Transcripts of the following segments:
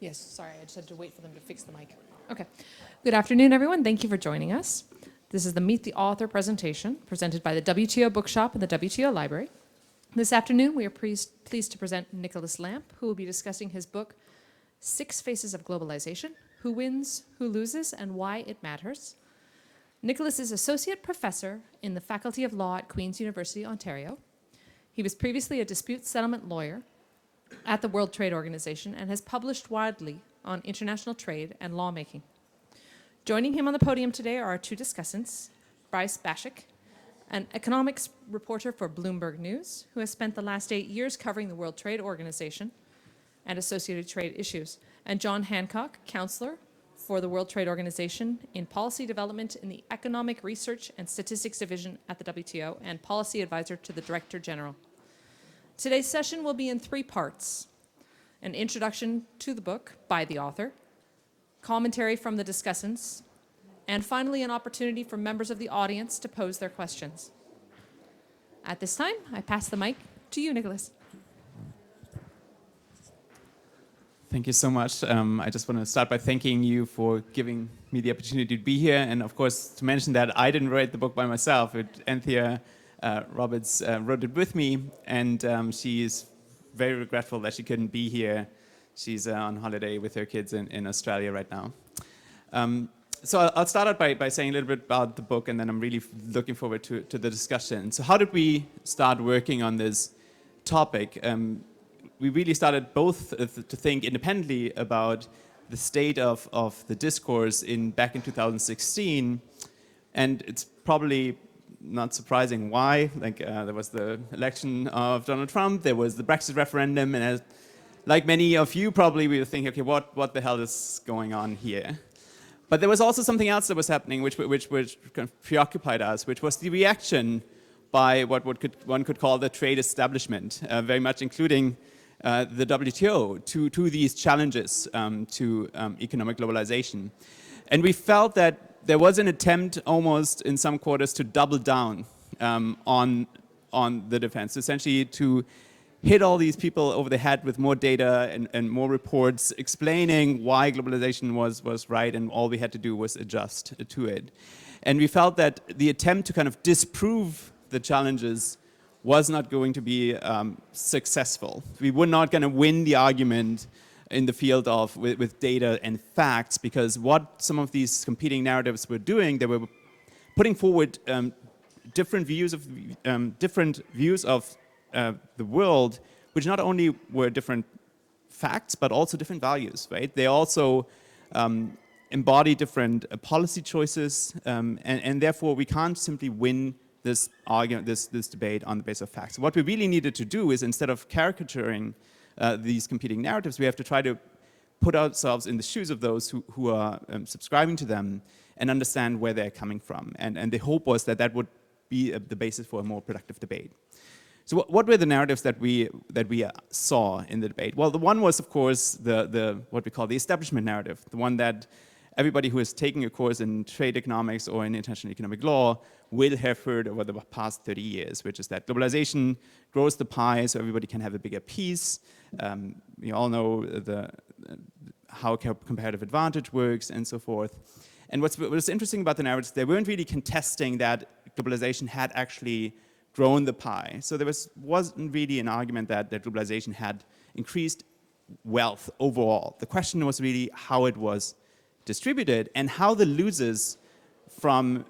Yes, sorry, I just had to wait for them to fix the mic. Okay. Good afternoon, everyone. Thank you for joining us. This is the Meet the Author presentation presented by the WTO Bookshop and the WTO Library. This afternoon, we are pleased to present Nicolas Lamp, who will be discussing his book, Faces of Globalization: Who Wins, Who Loses, and Why It Matters. Nicolas is Associate Professor in the Faculty of Law at Queen's University, Ontario. He was previously a dispute settlement lawyer at the World Trade Organization and has published widely on international trade and lawmaking. Joining him on the podium today are our two discussants, Bryce Bashik, an economics reporter for Bloomberg News, who has spent the last 8 years covering the World Trade Organization and associated trade issues, and John Hancock, counselor for the World Trade Organization in policy development in the Economic Research and Statistics Division at the WTO and policy advisor to the Director General. Today's session will be in 3 parts: an introduction to the book by the author, commentary from the discussants, and finally an opportunity for members of the audience to pose their questions. At this time, I pass the mic to you, Nicolas. Thank you so much. I just want to start by thanking you for giving me the opportunity to be here, and of course to mention that I didn't write the book by myself. Anthea Roberts wrote it with me, and she is very regretful that she couldn't be here. She's on holiday with her kids in Australia right now. So I'll start out by saying a little bit about the book, and then I'm really looking forward to the discussion. So how did we start working on this topic? We really started both to think independently about the state of the discourse back in 2016, and it's probably not surprising why. There was the election of Donald Trump, there was the Brexit referendum, and like many of you probably, we were thinking, okay, what the hell is going on here? But there was also something else that was happening which kind of preoccupied us, which was the reaction by what one could call the trade establishment, very much including the WTO to these challenges to economic globalization. And we felt that there was an attempt almost in some quarters to double down on the defense, essentially to hit all these people over the head with more data and more reports explaining why globalization was right, and all we had to do was adjust to it. And we felt that the attempt to kind of disprove the challenges was not going to be successful. We were not going to win the argument in the field of with data and facts, because what some of these competing narratives were doing, they were putting forward different views of the world, which not only were different facts but also different values, right? They also embody different policy choices, and therefore we can't simply win this argument, this debate on the basis of facts. What we really needed to do is, instead of caricaturing these competing narratives, we have to try to put ourselves in the shoes of those who are subscribing to them and understand where they're coming from. And the hope was that would be the basis for a more productive debate. So what were the narratives that we saw in the debate? Well, the one was, of course, the what we call the establishment narrative, the one that everybody who is taking a course in trade economics or in international economic law will have heard over the past 30 years, which is that globalization grows the pie so everybody can have a bigger piece. We all know how comparative advantage works and so forth. And what's interesting about the narratives, they weren't really contesting that globalization had actually grown the pie. So there wasn't really an argument that globalization had increased wealth overall. The question was really how it was distributed and how the losers from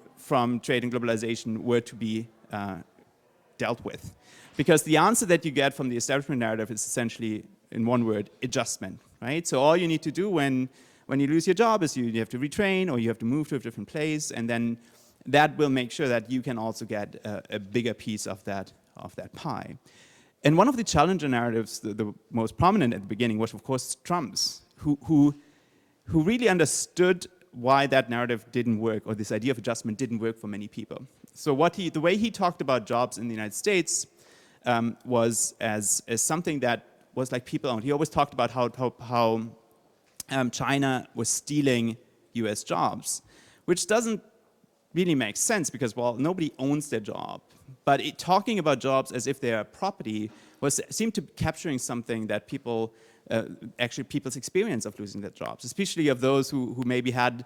trade and globalization were to be dealt with. Because the answer that you get from the establishment narrative is essentially, in one word, adjustment, right? So all you need to do when you lose your job is you have to retrain or you have to move to a different place, and then that will make sure that you can also get a bigger piece of that pie. And one of the challenger narratives, the most prominent at the beginning, was of course Trump's, who really understood why that narrative didn't work, or this idea of adjustment didn't work for many people. So the way he talked about jobs in the United States was as something that was like people owned. He always talked about how China was stealing US jobs, which doesn't really makes sense because, well, nobody owns their job. But talking about jobs as if they are property seemed to be capturing something that people, actually people's experience of losing their jobs, especially of those who maybe had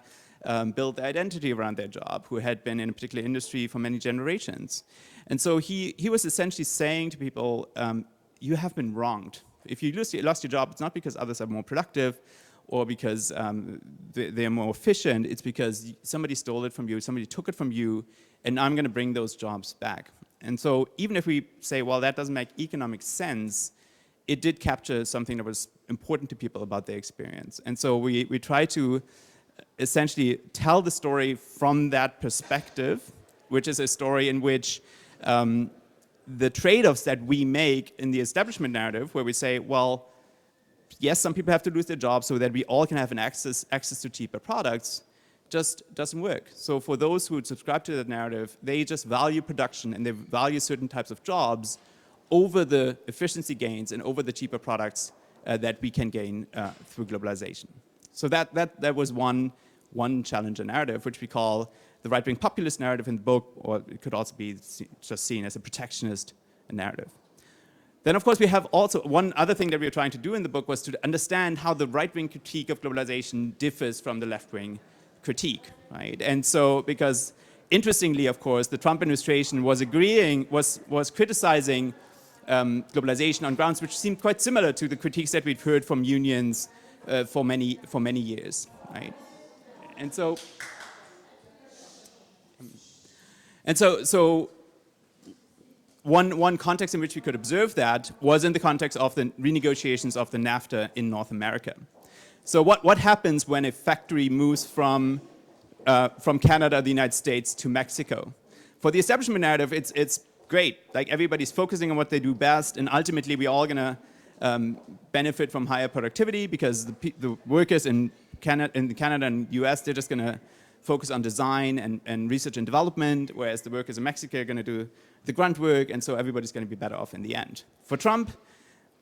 built their identity around their job, who had been in a particular industry for many generations. And so he was essentially saying to people, you have been wronged. If you lost your job, it's not because others are more productive or because they're more efficient. It's because somebody stole it from you, somebody took it from you, and I'm going to bring those jobs back. And so even if we say, well, that doesn't make economic sense, it did capture something that was important to people about their experience. And so we try to essentially tell the story from that perspective, which is a story in which the trade-offs that we make in the establishment narrative, where we say, well, yes, some people have to lose their jobs so that we all can have an access to cheaper products, just doesn't work. So for those who subscribe to that narrative, they just value production and they value certain types of jobs over the efficiency gains and over the cheaper products that we can gain through globalization. So that was one challenger narrative, which we call the right-wing populist narrative in the book, or it could also be just seen as a protectionist narrative. Then, of course, we have also one other thing that we were trying to do in the book was to understand how the right-wing critique of globalization differs from the left-wing critique, right? And so, because interestingly, of course, the Trump administration was criticizing globalization on grounds which seemed quite similar to the critiques that we've heard from unions for many years, right? And so one context in which we could observe that was in the context of the renegotiations of the NAFTA in North America. So what happens when a factory moves from Canada, the United States, to Mexico? For the establishment narrative, it's great. Like, everybody's focusing on what they do best, and ultimately we're all gonna benefit from higher productivity because the workers in Canada and US, they're just gonna focus on design and research and development, whereas the workers in Mexico are gonna do the grunt work, and so everybody's gonna be better off in the end. For Trump,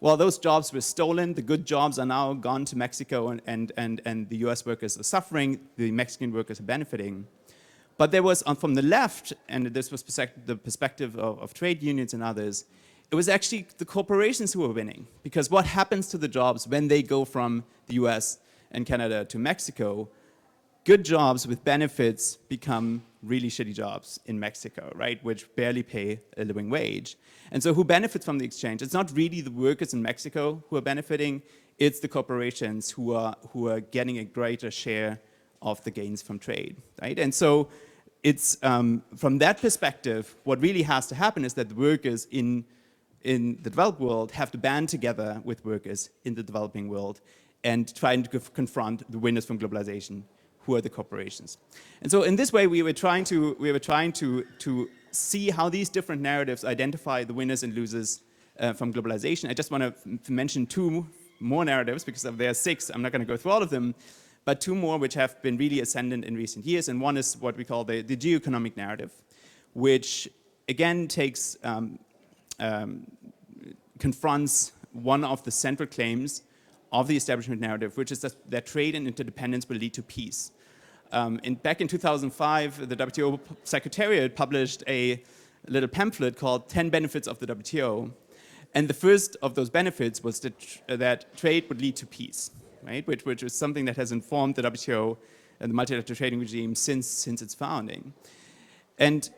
well, those jobs were stolen. The good jobs are now gone to Mexico, and the US workers are suffering. The Mexican workers are benefiting. But there was, from the left, and this was the perspective of trade unions and others, it was actually the corporations who were winning. Because what happens to the jobs when they go from the US and Canada to Mexico? Good jobs with benefits become really shitty jobs in Mexico, right? Which barely pay a living wage. And so who benefits from the exchange? It's not really the workers in Mexico who are benefiting, it's the corporations who are getting a greater share of the gains from trade, right? And so it's, from that perspective, what really has to happen is that the workers in the developed world have to band together with workers in the developing world and try to confront the winners from globalization, who are the corporations. And so in this way, we were trying to see how these different narratives identify the winners and losers from globalization. I just want to mention two more narratives, because there are 6. I'm not going to go through all of them, but 2 more which have been really ascendant in recent years. And one is what we call the geoeconomic narrative, which again takes, confronts one of the central claims of the establishment narrative, which is that trade and interdependence will lead to peace. Back in 2005, the WTO Secretariat published a little pamphlet called 10 Benefits of the WTO. And the first of those benefits was that trade would lead to peace, right? Which is something that has informed the WTO and the multilateral trading regime since its founding. And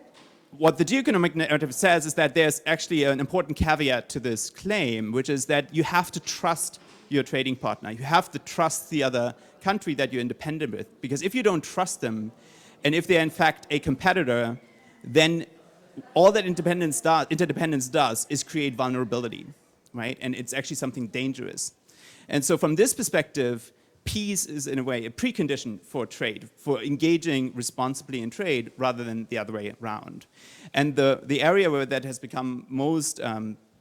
what the geoeconomic narrative says is that there's actually an important caveat to this claim, which is that you have to trust your trading partner. You have to trust the other country that you're independent with, because if you don't trust them, and if they're in fact a competitor, then all that interdependence does is create vulnerability, right? And it's actually something dangerous. And so from this perspective, peace is in a way a precondition for trade, for engaging responsibly in trade rather than the other way around. And the area where that has become most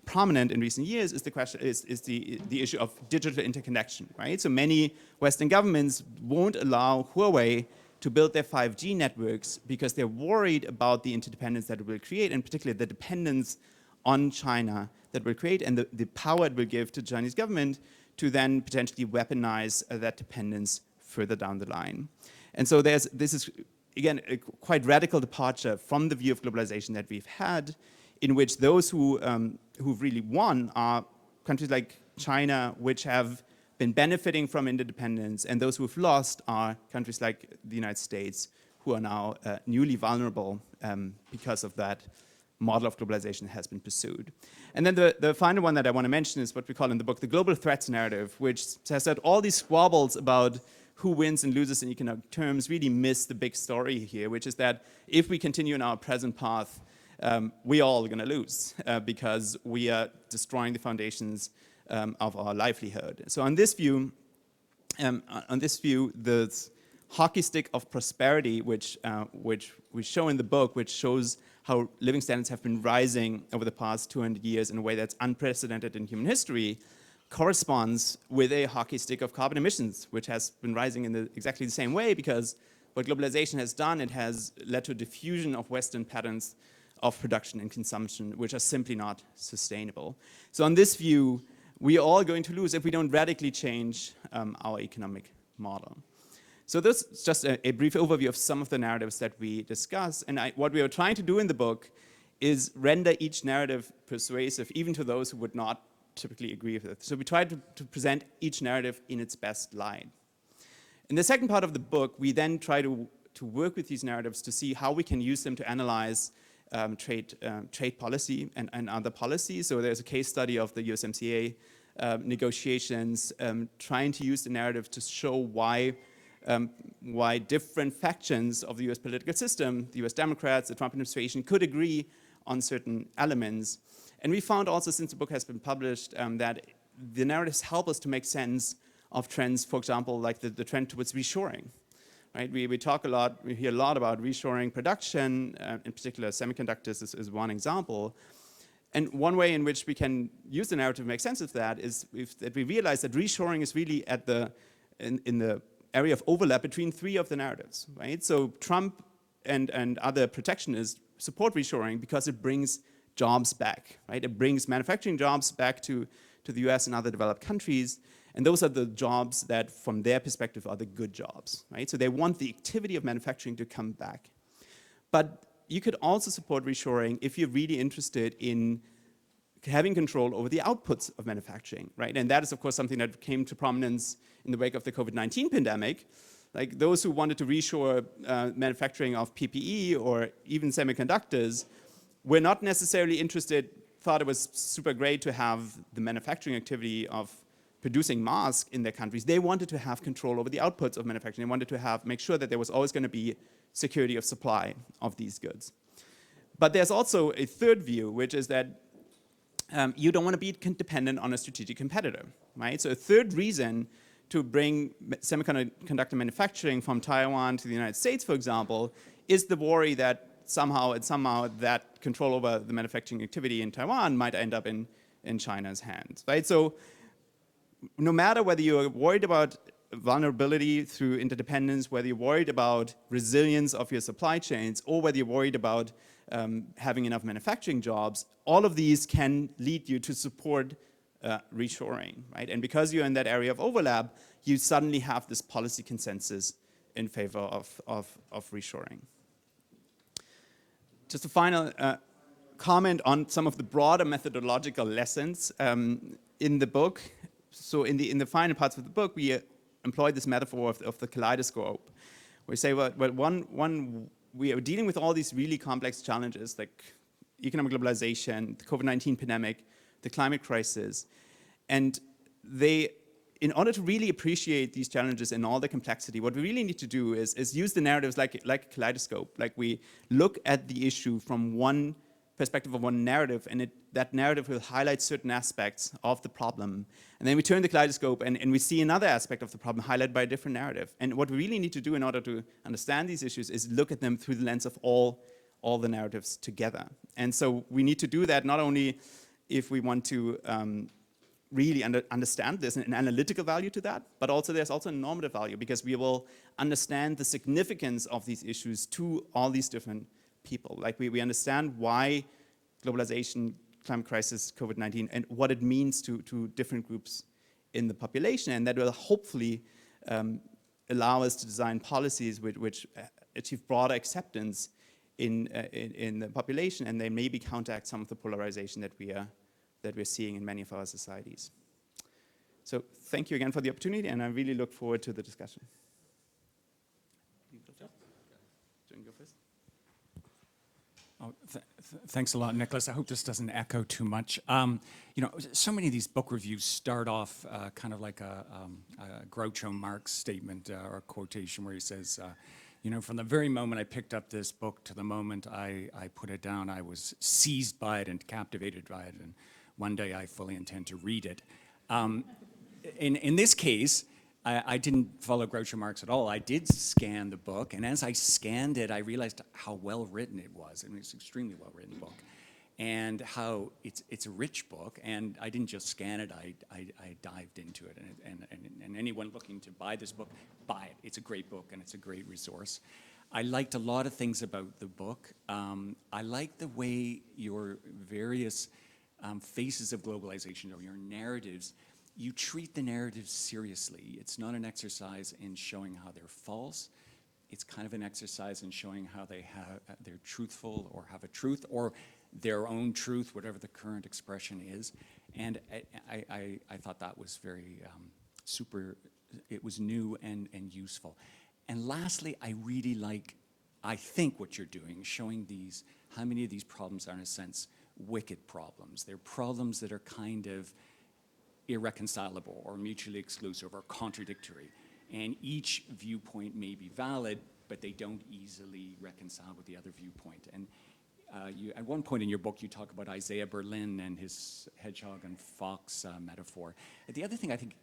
prominent in recent years is the issue of digital interconnection, right? So many Western governments won't allow Huawei to build their 5G networks because they're worried about the interdependence that it will create, and particularly the dependence on China that will create, and the power it will give to the Chinese government to then potentially weaponize that dependence further down the line. And so this is again, a quite radical departure from the view of globalization that we've had, in which those who've really won are countries like China, which have been benefiting from interdependence, and those who've lost are countries like the United States, who are now newly vulnerable because of that model of globalization that has been pursued. And then the final one that I want to mention is what we call in the book the global threats narrative, which says that all these squabbles about who wins and loses in economic terms really miss the big story here, which is that if we continue in our present path, we all are going to lose because we are destroying the foundations of our livelihood. So on this view, the hockey stick of prosperity, which we show in the book, which shows how living standards have been rising over the past 200 years in a way that's unprecedented in human history, corresponds with a hockey stick of carbon emissions, which has been rising in exactly the same way, because what globalization has done, it has led to a diffusion of Western patterns of production and consumption, which are simply not sustainable. So on this view, we are all going to lose if we don't radically change our economic model. So this is just a brief overview of some of the narratives that we discuss. And what we are trying to do in the book is render each narrative persuasive, even to those who would not typically agree with it. So we try to present each narrative in its best light. In the second part of the book, we then try to work with these narratives to see how we can use them to analyze trade policy and other policies. So there's a case study of the USMCA negotiations, trying to use the narrative to show why different factions of the US political system, the US Democrats, the Trump administration, could agree on certain elements. And we found also, since the book has been published, that the narratives help us to make sense of trends, for example, like the trend towards reshoring. Right? We talk a lot, we hear a lot about reshoring production, in particular semiconductors is one example. And one way in which we can use the narrative to make sense of that is that we realize that reshoring is really in the area of overlap between three of the narratives. Right? So Trump and other protectionists support reshoring because it brings jobs back. Right? It brings manufacturing jobs back to the US and other developed countries. And those are the jobs that, from their perspective, are the good jobs, right? So they want the activity of manufacturing to come back. But you could also support reshoring if you're really interested in having control over the outputs of manufacturing, right? And that is, of course, something that came to prominence in the wake of the COVID-19 pandemic. Like those who wanted to reshore manufacturing of PPE or even semiconductors were not necessarily interested, thought it was super great to have the manufacturing activity of producing masks in their countries. They wanted to have control over the outputs of manufacturing. They wanted to make sure that there was always going to be security of supply of these goods. But there's also a third view, which is that you don't want to be dependent on a strategic competitor, right? So a third reason to bring semiconductor manufacturing from Taiwan to the United States, for example, is the worry that somehow that control over the manufacturing activity in Taiwan might end up in China's hands, right? So no matter whether you're worried about vulnerability through interdependence, whether you're worried about resilience of your supply chains, or whether you're worried about having enough manufacturing jobs, all of these can lead you to support reshoring, right? And because you're in that area of overlap, you suddenly have this policy consensus in favor of reshoring. Just a final comment on some of the broader methodological lessons in the book. So in the final parts of the book, we employ this metaphor of the kaleidoscope. We say, well, we are dealing with all these really complex challenges like economic globalization, the COVID-19 pandemic, the climate crisis, and in order to really appreciate these challenges and all the complexity, what we really need to do is use the narratives like a kaleidoscope. Like we look at the issue from one perspective of one narrative, and that narrative will highlight certain aspects of the problem. And then we turn the kaleidoscope and we see another aspect of the problem highlighted by a different narrative. And what we really need to do in order to understand these issues is look at them through the lens of all the narratives together. And so we need to do that not only if we want to really understand there's an analytical value to that, but also there's also a normative value, because we will understand the significance of these issues to all these different people. Like we understand why globalization, climate crisis, COVID-19, and what it means to different groups in the population, and that will hopefully allow us to design policies which achieve broader acceptance in the population, and they maybe counteract some of the polarization that we're seeing in many of our societies. So thank you again for the opportunity, and I really look forward to the discussion. Doing go first? Oh, thanks a lot, Nicolas. I hope this doesn't echo too much. So many of these book reviews start off kind of like a Groucho Marx statement or a quotation where he says, from the very moment I picked up this book to the moment I put it down, I was seized by it and captivated by it, and one day I fully intend to read it. In this case, I didn't follow Groucho Marx at all. I did scan the book, and as I scanned it, I realized how well written it was. I mean, it's an extremely well written book, and how it's a rich book. And I didn't just scan it; I dived into it. And anyone looking to buy this book, buy it. It's a great book, and it's a great resource. I liked a lot of things about the book. I like the way your various faces of globalization, or your narratives. You treat the narratives seriously. It's not an exercise in showing how they're false. It's kind of an exercise in showing how they're truthful, or have a truth, or their own truth, whatever the current expression is. And I thought that was very super. It was new and useful. And lastly, I think what you're doing, showing how many of these problems are in a sense wicked problems. They're problems that are kind of irreconcilable or mutually exclusive or contradictory. And each viewpoint may be valid, but they don't easily reconcile with the other viewpoint. And at one point in your book, you talk about Isaiah Berlin and his hedgehog and fox metaphor. The other thing I think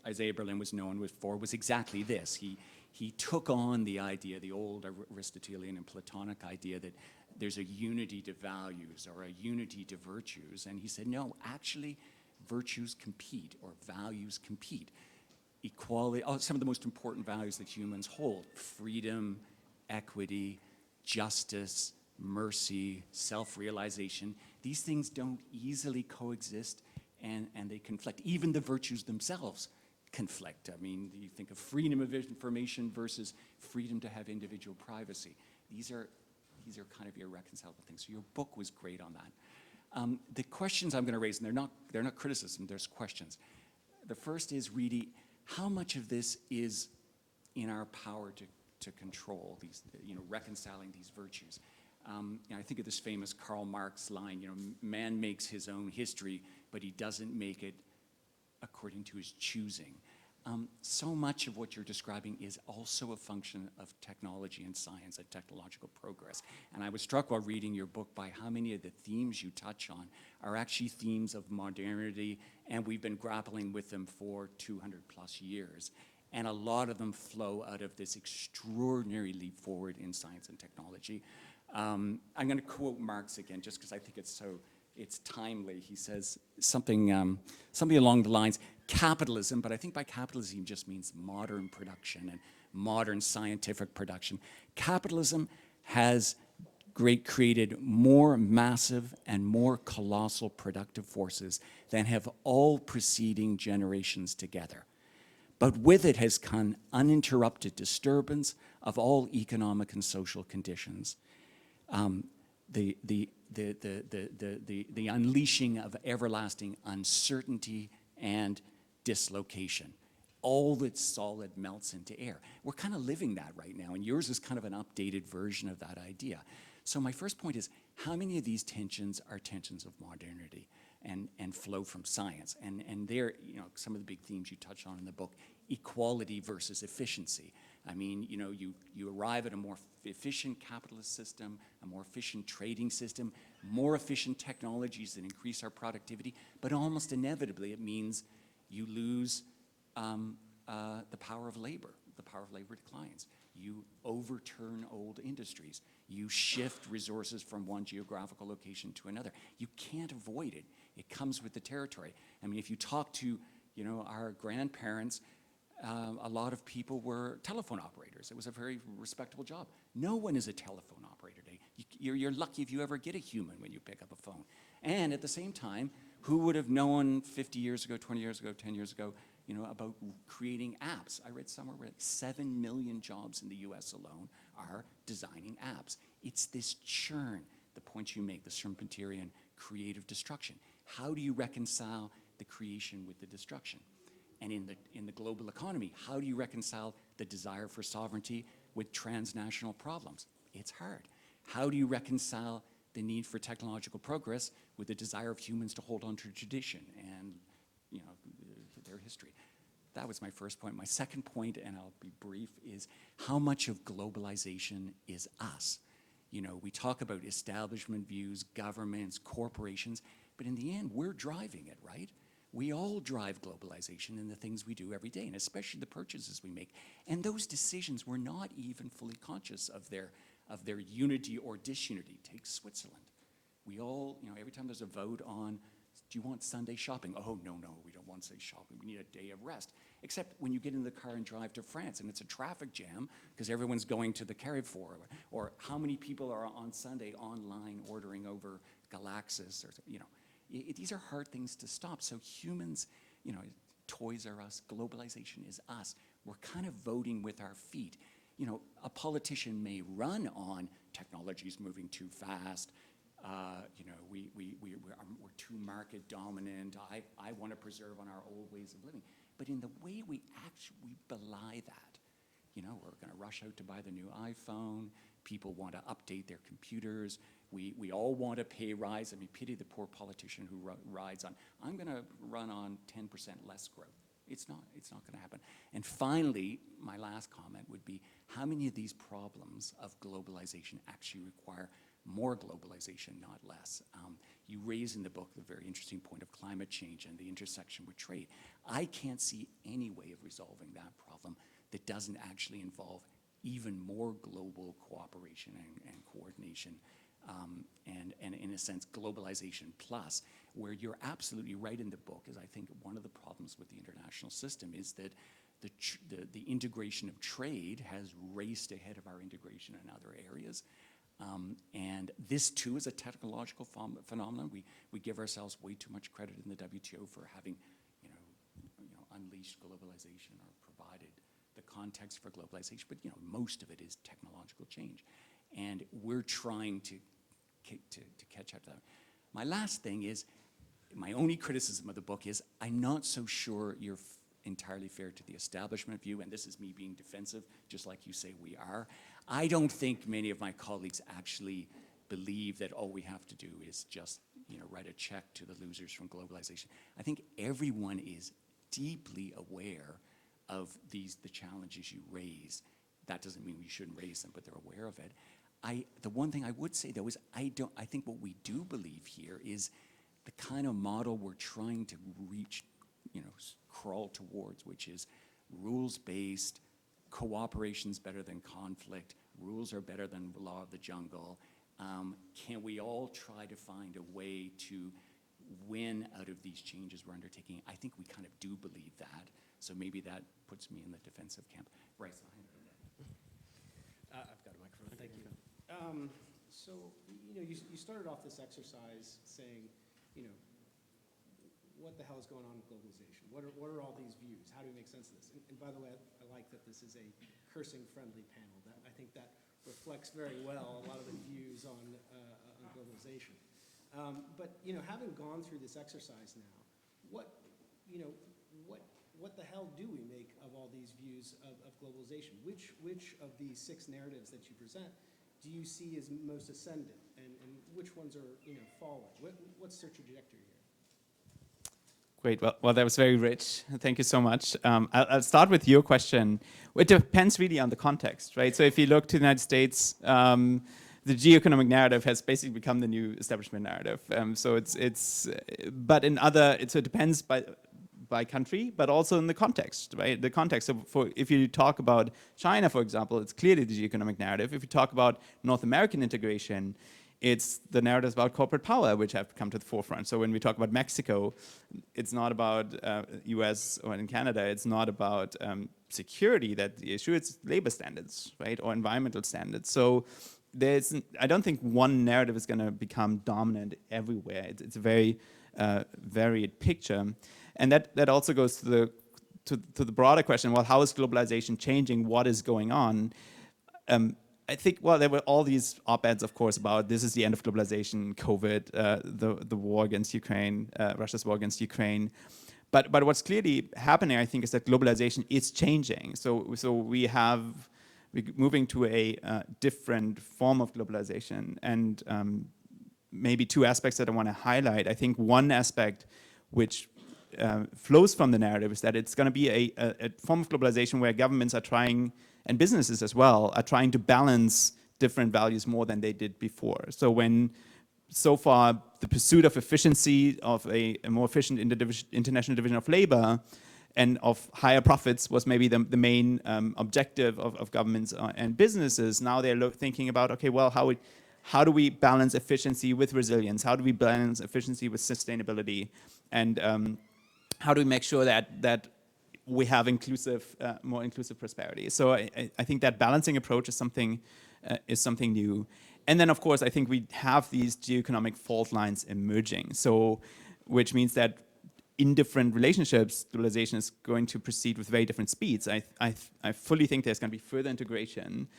Isaiah Berlin was known for was exactly this. He took on the idea, the old Aristotelian and Platonic idea that there's a unity to values or a unity to virtues. And he said, no, actually, virtues compete, or values compete. Equality, some of the most important values that humans hold: freedom, equity, justice, mercy, self-realization. These things don't easily coexist, and they conflict. Even the virtues themselves conflict. I mean, you think of freedom of information versus freedom to have individual privacy. These are kind of irreconcilable things. So your book was great on that. The questions I'm going to raise, and they're not criticism, there's questions. The first is really, how much of this is in our power to control these, reconciling these virtues? I think of this famous Karl Marx line, man makes his own history, but he doesn't make it according to his choosing. So much of what you're describing is also a function of technology and science and technological progress. And I was struck while reading your book by how many of the themes you touch on are actually themes of modernity, and we've been grappling with them for 200 plus years. And a lot of them flow out of this extraordinary leap forward in science and technology. I'm going to quote Marx again, just because I think it's timely. He says something along the lines, capitalism, but I think by capitalism he just means modern production and modern scientific production. Capitalism has created more massive and more colossal productive forces than have all preceding generations together. But with it has come uninterrupted disturbance of all economic and social conditions. The unleashing of everlasting uncertainty and dislocation. All that's solid melts into air. We're kind of living that right now, and yours is kind of an updated version of that idea. So my first point is, how many of these tensions are tensions of modernity and flow from science? And there, some of the big themes you touch on in the book, equality versus efficiency. I mean, you arrive at a more efficient capitalist system, a more efficient trading system, more efficient technologies that increase our productivity, but almost inevitably it means you lose the power of labor. The power of labor declines. You overturn old industries. You shift resources from one geographical location to another. You can't avoid it. It comes with the territory. I mean, if you talk to, our grandparents, a lot of people were telephone operators. It was a very respectable job. No one is a telephone operator today. You're lucky if you ever get a human when you pick up a phone. And at the same time, who would have known 50 years ago, 20 years ago, 10 years ago, about creating apps? I read somewhere like 7 million jobs in the US alone are designing apps. It's this churn, the point you make, the Schumpeterian creative destruction. How do you reconcile the creation with the destruction? And in the global economy, how do you reconcile the desire for sovereignty with transnational problems? It's hard. How do you reconcile the need for technological progress with the desire of humans to hold on to tradition and, you know, their history? That was my first point. My second point, and I'll be brief, is how much of globalization is us? You know, we talk about establishment views, governments, corporations, but in the end, we're driving it, right? We all drive globalization in the things we do every day, and especially the purchases we make. And those decisions, we're not even fully conscious of their unity or disunity. Take Switzerland. We all, you know, every time there's a vote on, do you want Sunday shopping? Oh, no, we don't want Sunday shopping. We need a day of rest. Except when you get in the car and drive to France and it's a traffic jam because everyone's going to the Carrefour. Or how many people are on Sunday online ordering over Galaxis? Or, you know, these are hard things to stop. So humans, you know, Toys R Us, globalization is us. We're kind of voting with our feet. You know, a politician may run on technology's moving too fast. You know, we're too market dominant. I want to preserve on our old ways of living. But in the way we actually belie that, you know, we're going to rush out to buy the new iPhone. People want to update their computers. We all want a pay rise. I mean, pity the poor politician who rides on, I'm going to run on 10% less growth. It's not going to happen. And finally, my last comment would be, how many of these problems of globalization actually require more globalization, not less? You raise in the book the very interesting point of climate change and the intersection with trade. I can't see any way of resolving that problem that doesn't actually involve even more global cooperation and coordination. And in a sense, globalization plus, where you're absolutely right in the book, is I think one of the problems with the international system is that the integration of trade has raced ahead of our integration in other areas. And this too is a technological phenomenon. We give ourselves way too much credit in the WTO for having, you know, unleashed globalization or provided the context for globalization. But you know, most of it is technological change, and we're trying to catch up to that. My last thing is, my only criticism of the book is, I'm not so sure you're entirely fair to the establishment view, and this is me being defensive, just like you say we are. I don't think many of my colleagues actually believe that all we have to do is just, you know, write a check to the losers from globalization. I think everyone is deeply aware of the challenges you raise. That doesn't mean we shouldn't raise them, but they're aware of it. The one thing I would say though is I think what we do believe here is the kind of model we're trying to reach, you know, crawl towards, which is rules-based, cooperation's better than conflict, rules are better than law of the jungle. Can we all try to find a way to win out of these changes we're undertaking? I think we kind of do believe that, so maybe that puts me in the defensive camp. Bryce, I've got a microphone, thank you. So, you know, you started off this exercise saying, you know, what the hell is going on with globalization? What are all these views? How do we make sense of this? And by the way, I like that this is a cursing-friendly panel. I think that reflects very well a lot of the views on globalization. But, you know, having gone through this exercise now, what the hell do we make of all these views of globalization? Which of these 6 narratives that you present do you see as most ascendant, and which ones are, you know, falling? What's their trajectory here? Great. Well, that was very rich. Thank you so much. I'll start with your question. It depends really on the context, right? So if you look to the United States, the geoeconomic narrative has basically become the new establishment narrative. So but in other, it depends by country, but also in the context, right? The context of, if you talk about China, for example, it's clearly the geoeconomic narrative. If you talk about North American integration, it's the narratives about corporate power which have come to the forefront. So when we talk about Mexico, it's not about US or in Canada, it's not about security that's the issue, it's labor standards, right? Or environmental standards. So I don't think one narrative is gonna become dominant everywhere. It's a very varied picture. And that also goes to the broader question, well, how is globalization changing? What is going on? I think, well, there were all these op-eds, of course, about this is the end of globalization, COVID, the war against Ukraine, Russia's war against Ukraine. But what's clearly happening, I think, is that globalization is changing. So we're moving to a different form of globalization. And maybe two aspects that I want to highlight. I think one aspect which flows from the narrative is that it's going to be a form of globalization where governments are trying, and businesses as well, are trying to balance different values more than they did before. So when so far the pursuit of efficiency, of a more efficient international division of labor and of higher profits was maybe the main objective of governments and businesses, now they're thinking about, okay, well, how do we balance efficiency with resilience? How do we balance efficiency with sustainability? And how do we make sure that we have more inclusive prosperity? So I think that balancing approach is something new. And then, of course, I think we have these geoeconomic fault lines emerging. So, which means that in different relationships, globalization is going to proceed with very different speeds. I fully think there's going to be further integration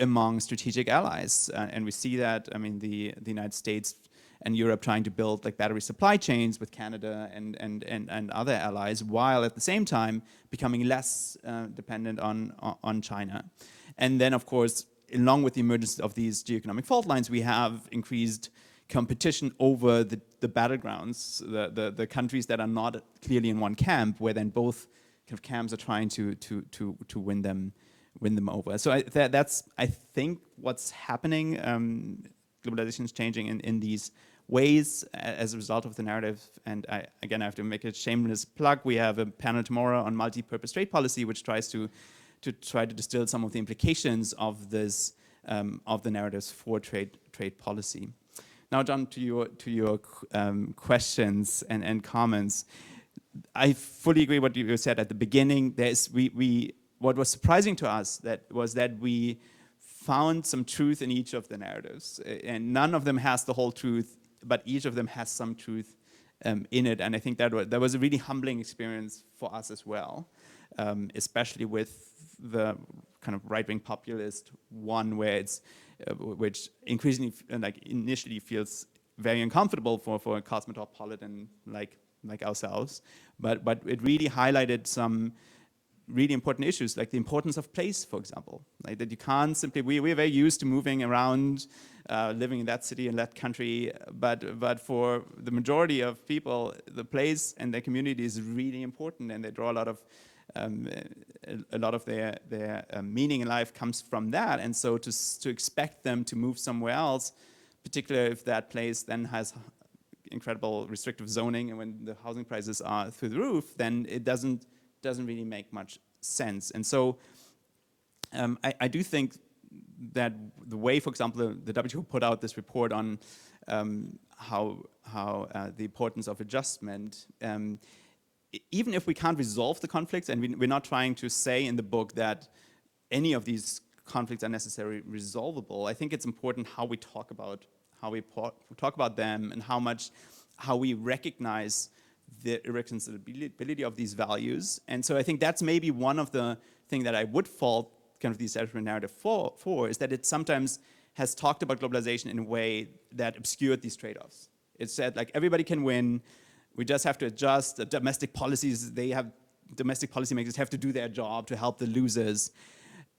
among strategic allies, and we see that. I mean, the United States and Europe trying to build like battery supply chains with Canada and other allies, while at the same time becoming less dependent on China. And then, of course, along with the emergence of these geoeconomic fault lines, we have increased competition over the battlegrounds, the countries that are not clearly in one camp, where then both kind of camps are trying to win them over. So that's I think what's happening. Globalization is changing in these ways as a result of the narrative. And I have to make a shameless plug. We have a panel tomorrow on multi-purpose trade policy, which tries to distill some of the implications of this of the narratives for trade policy. Now, John, to your questions and comments, I fully agree what you said at the beginning. What was surprising to us was that we found some truth in each of the narratives, and none of them has the whole truth, but each of them has some truth in it. And I think that was a really humbling experience for us as well, especially with the kind of right-wing populist one, where which increasingly initially feels very uncomfortable for a cosmopolitan like ourselves, but it really highlighted some really important issues, like the importance of place, for example. Like that you can't simply, we're very used to moving around, living in that city and that country, but for the majority of people, the place and their community is really important, and they draw a lot of their meaning in life comes from that. And so to expect them to move somewhere else, particularly if that place then has incredible restrictive zoning, and when the housing prices are through the roof, then it doesn't really make much sense. And so I do think that the way, for example, the WTO put out this report on how the importance of adjustment, even if we can't resolve the conflicts, and we're not trying to say in the book that any of these conflicts are necessarily resolvable, I think it's important how we talk about them, and how we recognize the irreconcilability of these values. And so I think that's maybe one of the things that I would fault kind of the establishment narrative for, is that it sometimes has talked about globalization in a way that obscured these trade-offs. It said, like, everybody can win, we just have to adjust. The domestic policymakers have to do their job to help the losers,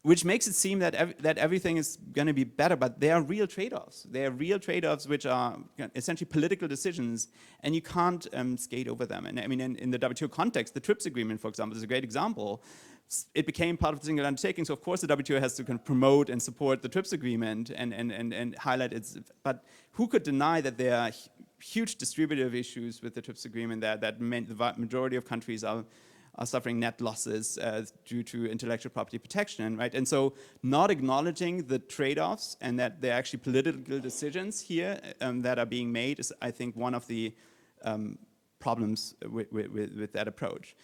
which makes it seem that everything is going to be better, but there are real trade-offs. There are real trade-offs which are essentially political decisions, and you can't skate over them. And I mean, in the WTO context, the TRIPS agreement, for example, is a great example. It became part of the single undertaking, so of course the WTO has to kind of promote and support the TRIPS agreement and highlight its. But who could deny that there are huge distributive issues with the TRIPS agreement that the majority of countries are suffering net losses due to intellectual property protection, right? And so not acknowledging the trade-offs and that there are actually political decisions here that are being made is, I think, one of the problems with that approach.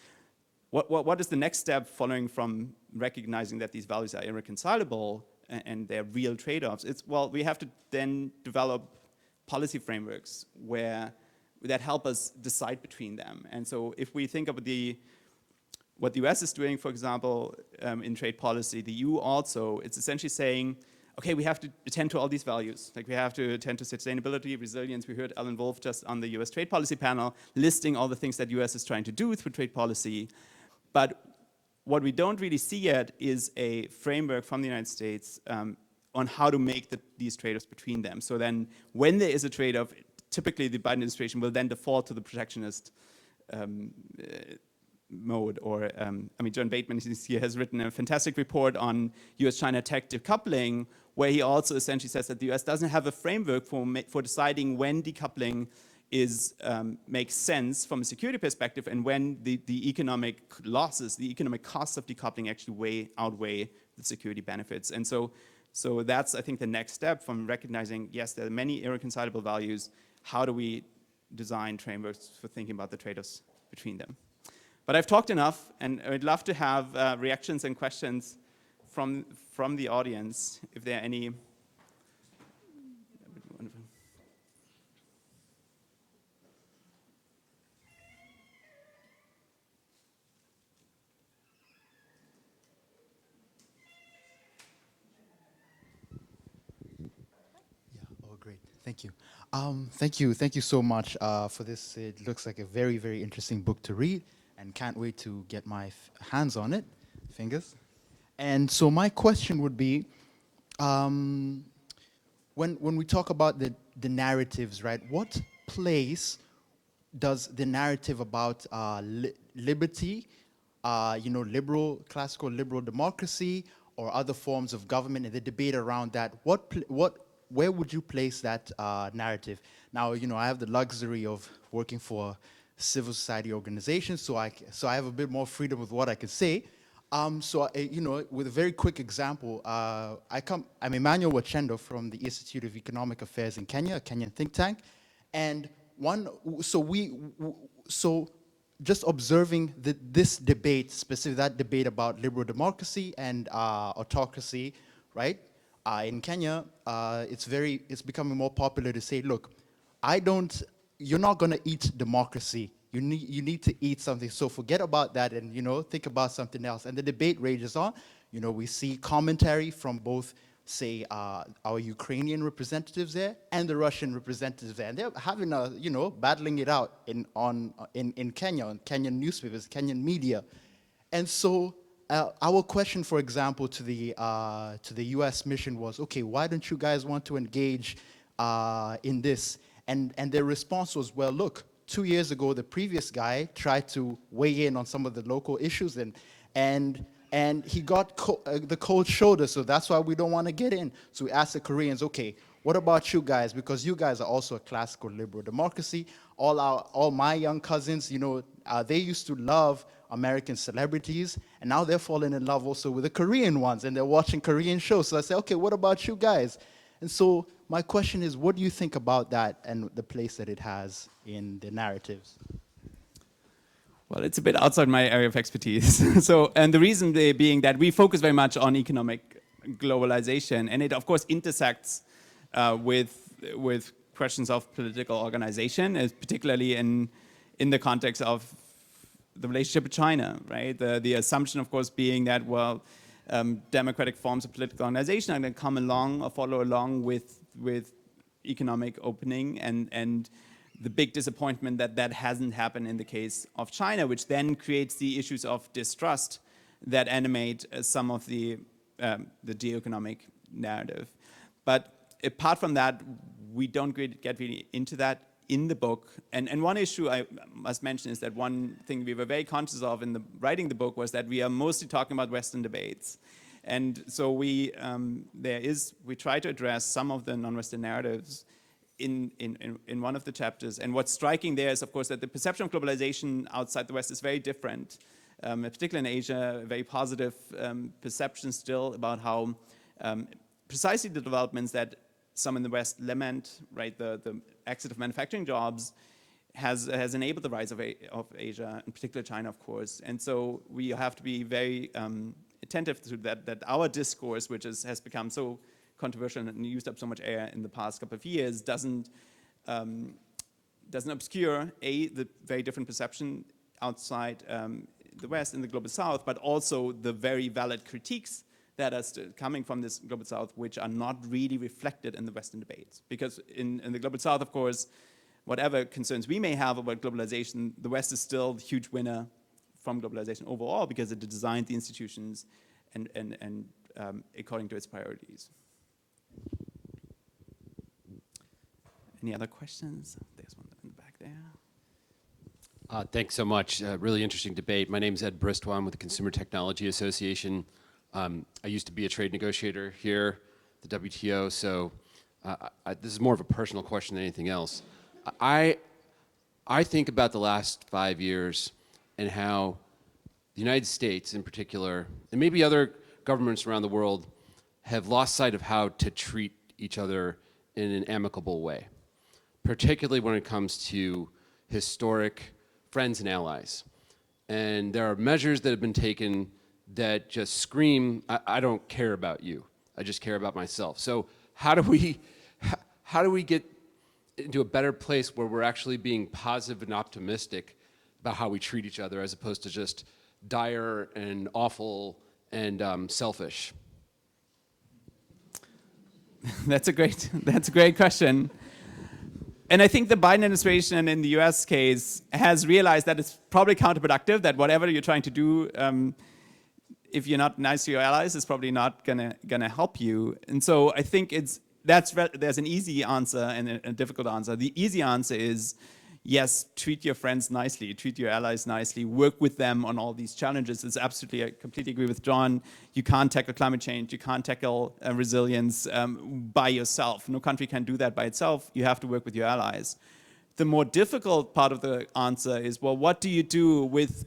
What is the next step following from recognizing that these values are irreconcilable and they're real trade-offs? Well, we have to then develop policy frameworks that help us decide between them. And so if we think of what the US is doing, for example, in trade policy, the EU also, it's essentially saying, okay, we have to attend to all these values. Like we have to attend to sustainability, resilience. We heard Alan Wolf just on the US trade policy panel listing all the things that US is trying to do through trade policy. But what we don't really see yet is a framework from the United States on how to make these trade-offs between them. So then when there is a trade-off, typically the Biden administration will then default to the protectionist mode. Or, I mean, John Bateman here has written a fantastic report on US-China tech decoupling, where he also essentially says that the US doesn't have a framework for deciding when decoupling makes sense from a security perspective and when the economic losses, the economic costs of decoupling actually outweigh the security benefits. And so that's, I think, the next step from recognizing, yes, there are many irreconcilable values. How do we design frameworks for thinking about the trade-offs between them? But I've talked enough, and I'd love to have reactions and questions from the audience, if there are any. Oh, great. Thank you. Thank you so much for this. It looks like a very, very interesting book to read, and can't wait to get my hands on it. Fingers. And so my question would be, when we talk about the narratives, right? What place does the narrative about liberty, classical liberal democracy, or other forms of government, and the debate around that, where would you place that narrative? Now, I have the luxury of working for a civil society organization, so I have a bit more freedom with what I can say. With a very quick example, I'm Emmanuel Wachendo from the Institute of Economic Affairs in Kenya, a Kenyan think tank, and just observing this debate, specifically that debate about liberal democracy and autocracy, right? In Kenya, it's becoming more popular to say, look, you're not going to eat democracy. You need to eat something. So forget about that and, think about something else. And the debate rages on. We see commentary from both, say, our Ukrainian representatives there and the Russian representatives there. And they're having battling it out in Kenya, on Kenyan newspapers, Kenyan media. And so our question, for example, to the U.S. mission was, okay, why don't you guys want to engage in this? And their response was, well, look, 2 years ago, the previous guy tried to weigh in on some of the local issues, and he got the cold shoulder, so that's why we don't want to get in. So we asked the Koreans, okay, what about you guys? Because you guys are also a classical liberal democracy. All my young cousins, they used to love American celebrities, and now they're falling in love also with the Korean ones, and they're watching Korean shows. So I said, okay, what about you guys? And so my question is, what do you think about that and the place that it has in the narratives? Well, it's a bit outside my area of expertise. And the reason being that we focus very much on economic globalization, and it of course intersects with questions of political organization, particularly in the context of the relationship with China, right? The assumption, of course, being that, well, democratic forms of political organization are going to come along or follow along with economic opening, and the big disappointment that hasn't happened in the case of China, which then creates the issues of distrust that animate some of the geoeconomic narrative. But apart from that, we don't get really into that in the book. And one issue I must mention is that one thing we were very conscious of in writing the book was that we are mostly talking about Western debates. And so we try to address some of the non-Western narratives in one of the chapters. And what's striking there is, of course, that the perception of globalization outside the West is very different, particularly in Asia, a very positive perception still about how precisely the developments that some in the West lament, right, the exit of manufacturing jobs, has enabled the rise of Asia, in particular China, of course. And so we have to be very attentive to that our discourse, which has become so controversial and used up so much air in the past couple of years, doesn't obscure the very different perception outside the West in the global South, but also the very valid critiques that are coming from this Global South, which are not really reflected in the Western debates. Because in the Global South, of course, whatever concerns we may have about globalization, the West is still the huge winner from globalization overall because it designed the institutions and according to its priorities. Any other questions? There's one in the back there. Thanks so much. Really interesting debate. My name is Ed Bristol. I'm with the Consumer Technology Association. I used to be a trade negotiator here, the WTO, so this is more of a personal question than anything else. I think about the last 5 years and how the United States in particular, and maybe other governments around the world, have lost sight of how to treat each other in an amicable way, particularly when it comes to historic friends and allies. And there are measures that have been taken that just scream, I don't care about you. I just care about myself. So how do we get into a better place where we're actually being positive and optimistic about how we treat each other as opposed to just dire and awful and selfish? That's a great question. And I think the Biden administration in the US case has realized that it's probably counterproductive, that whatever you're trying to do, if you're not nice to your allies, it's probably not gonna help you. And so I think there's an easy answer and a difficult answer. The easy answer is, yes, treat your friends nicely, treat your allies nicely, work with them on all these challenges. It's absolutely, I completely agree with John. You can't tackle climate change, you can't tackle resilience by yourself. No country can do that by itself. You have to work with your allies. The more difficult part of the answer is, well, what do you do with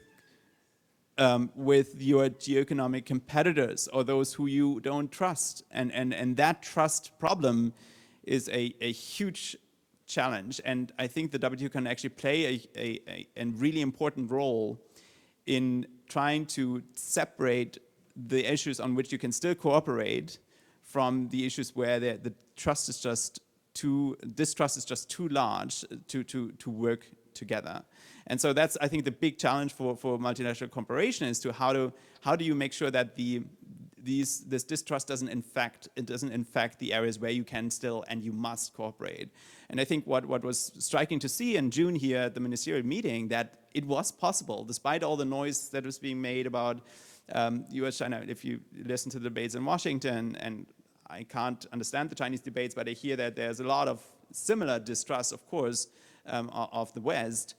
your geoeconomic competitors or those who you don't trust? And that trust problem is a huge challenge, and I think the WTO can actually play a really important role in trying to separate the issues on which you can still cooperate from the issues where the trust is just distrust is just too large to work together. And so that's, I think, the big challenge for multinational cooperation is to how do you make sure that this distrust doesn't infect the areas where you can still and you must cooperate. And I think what was striking to see in June here at the ministerial meeting, that it was possible, despite all the noise that was being made about US-China. If you listen to the debates in Washington, and I can't understand the Chinese debates, but I hear that there's a lot of similar distrust, of course, of the West.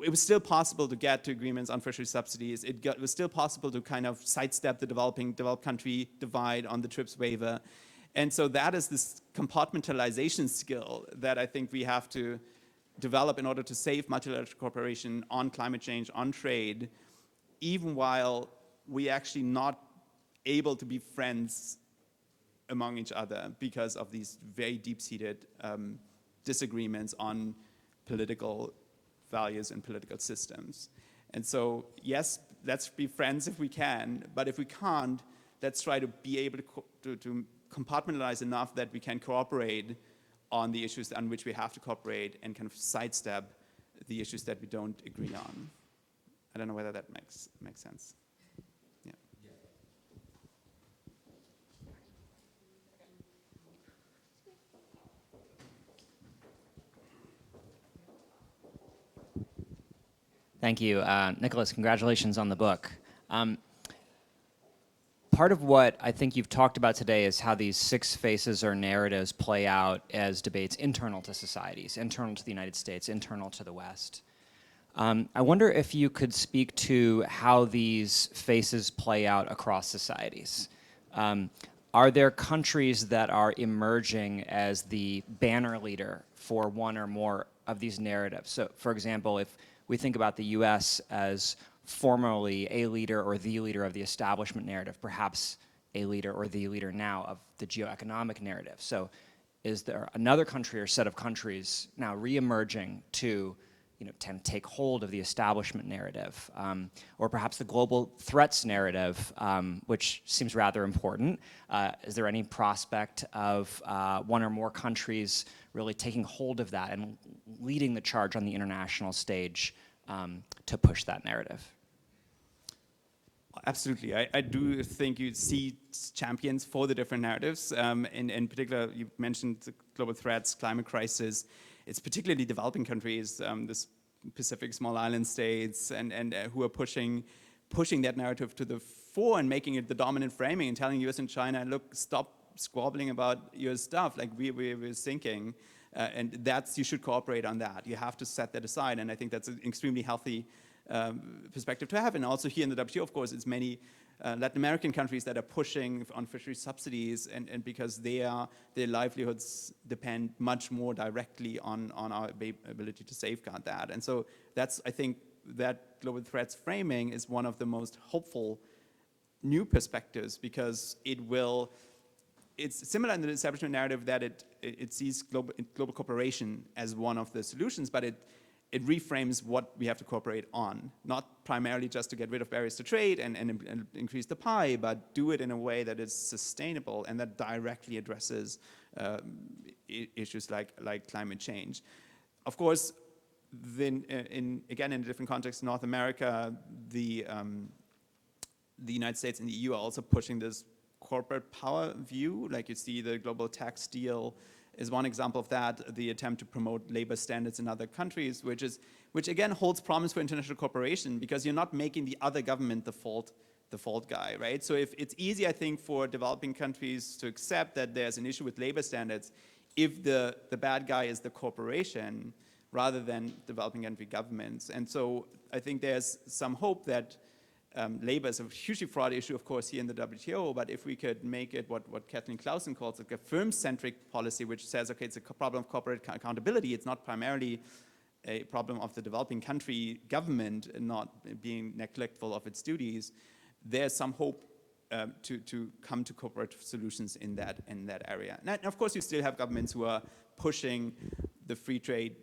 It was still possible to get to agreements on fisheries subsidies. It was still possible to kind of sidestep the developed country divide on the TRIPS waiver. And so that is this compartmentalization skill that I think we have to develop in order to save multilateral cooperation on climate change, on trade, even while we actually not able to be friends among each other because of these very deep-seated disagreements on political values and political systems. And so, yes, let's be friends if we can, but if we can't, let's try to be able to compartmentalize enough that we can cooperate on the issues on which we have to cooperate and kind of sidestep the issues that we don't agree on. I don't know whether that makes sense. Yeah. Thank you. Nicolas, congratulations on the book. Part of what I think you've talked about today is how these 6 faces or narratives play out as debates internal to societies, internal to the United States, internal to the West. I wonder if you could speak to how these faces play out across societies. Are there countries that are emerging as the banner leader for one or more of these narratives? So, for example, if we think about the US as formerly a leader or the leader of the establishment narrative, perhaps a leader or the leader now of the geoeconomic narrative. So is there another country or set of countries now re-emerging to take hold of the establishment narrative, or perhaps the global threats narrative, which seems rather important? Is there any prospect of one or more countries really taking hold of that and leading the charge on the international stage to push that narrative? Absolutely. I do think you see champions for the different narratives. In particular, you mentioned the global threats, climate crisis. It's particularly developing countries, the Pacific small island states, and who are pushing that narrative to the fore and making it the dominant framing and telling US and China, look, stop squabbling about your stuff. Like we're thinking, and you should cooperate on that. You have to set that aside, and I think that's an extremely healthy perspective to have. And also here in the WTO, of course, it's many Latin American countries that are pushing on fishery subsidies, and because their livelihoods depend much more directly on our ability to safeguard that. And so that's, I think, that global threats framing is one of the most hopeful new perspectives, because it's similar in the establishment narrative that it sees global cooperation as one of the solutions, but it reframes what we have to cooperate on, not primarily just to get rid of barriers to trade and increase the pie, but do it in a way that is sustainable and that directly addresses issues like climate change. Of course, then again, in a different context, North America, the United States and the EU are also pushing this corporate power view. Like you see the global tax deal is one example of that, the attempt to promote labor standards in other countries, which again holds promise for international cooperation, because you're not making the other government the fault guy, right? So if it's easy, I think, for developing countries to accept that there's an issue with labor standards if the bad guy is the corporation rather than developing country governments. And so I think there's some hope that labor is a hugely fraught issue, of course, here in the WTO, but if we could make it what Kathleen Clausen calls like a firm-centric policy, which says, okay, it's a problem of corporate accountability, it's not primarily a problem of the developing country government not being neglectful of its duties, there's some hope to come to corporate solutions in that area. And of course, you still have governments who are pushing the free trade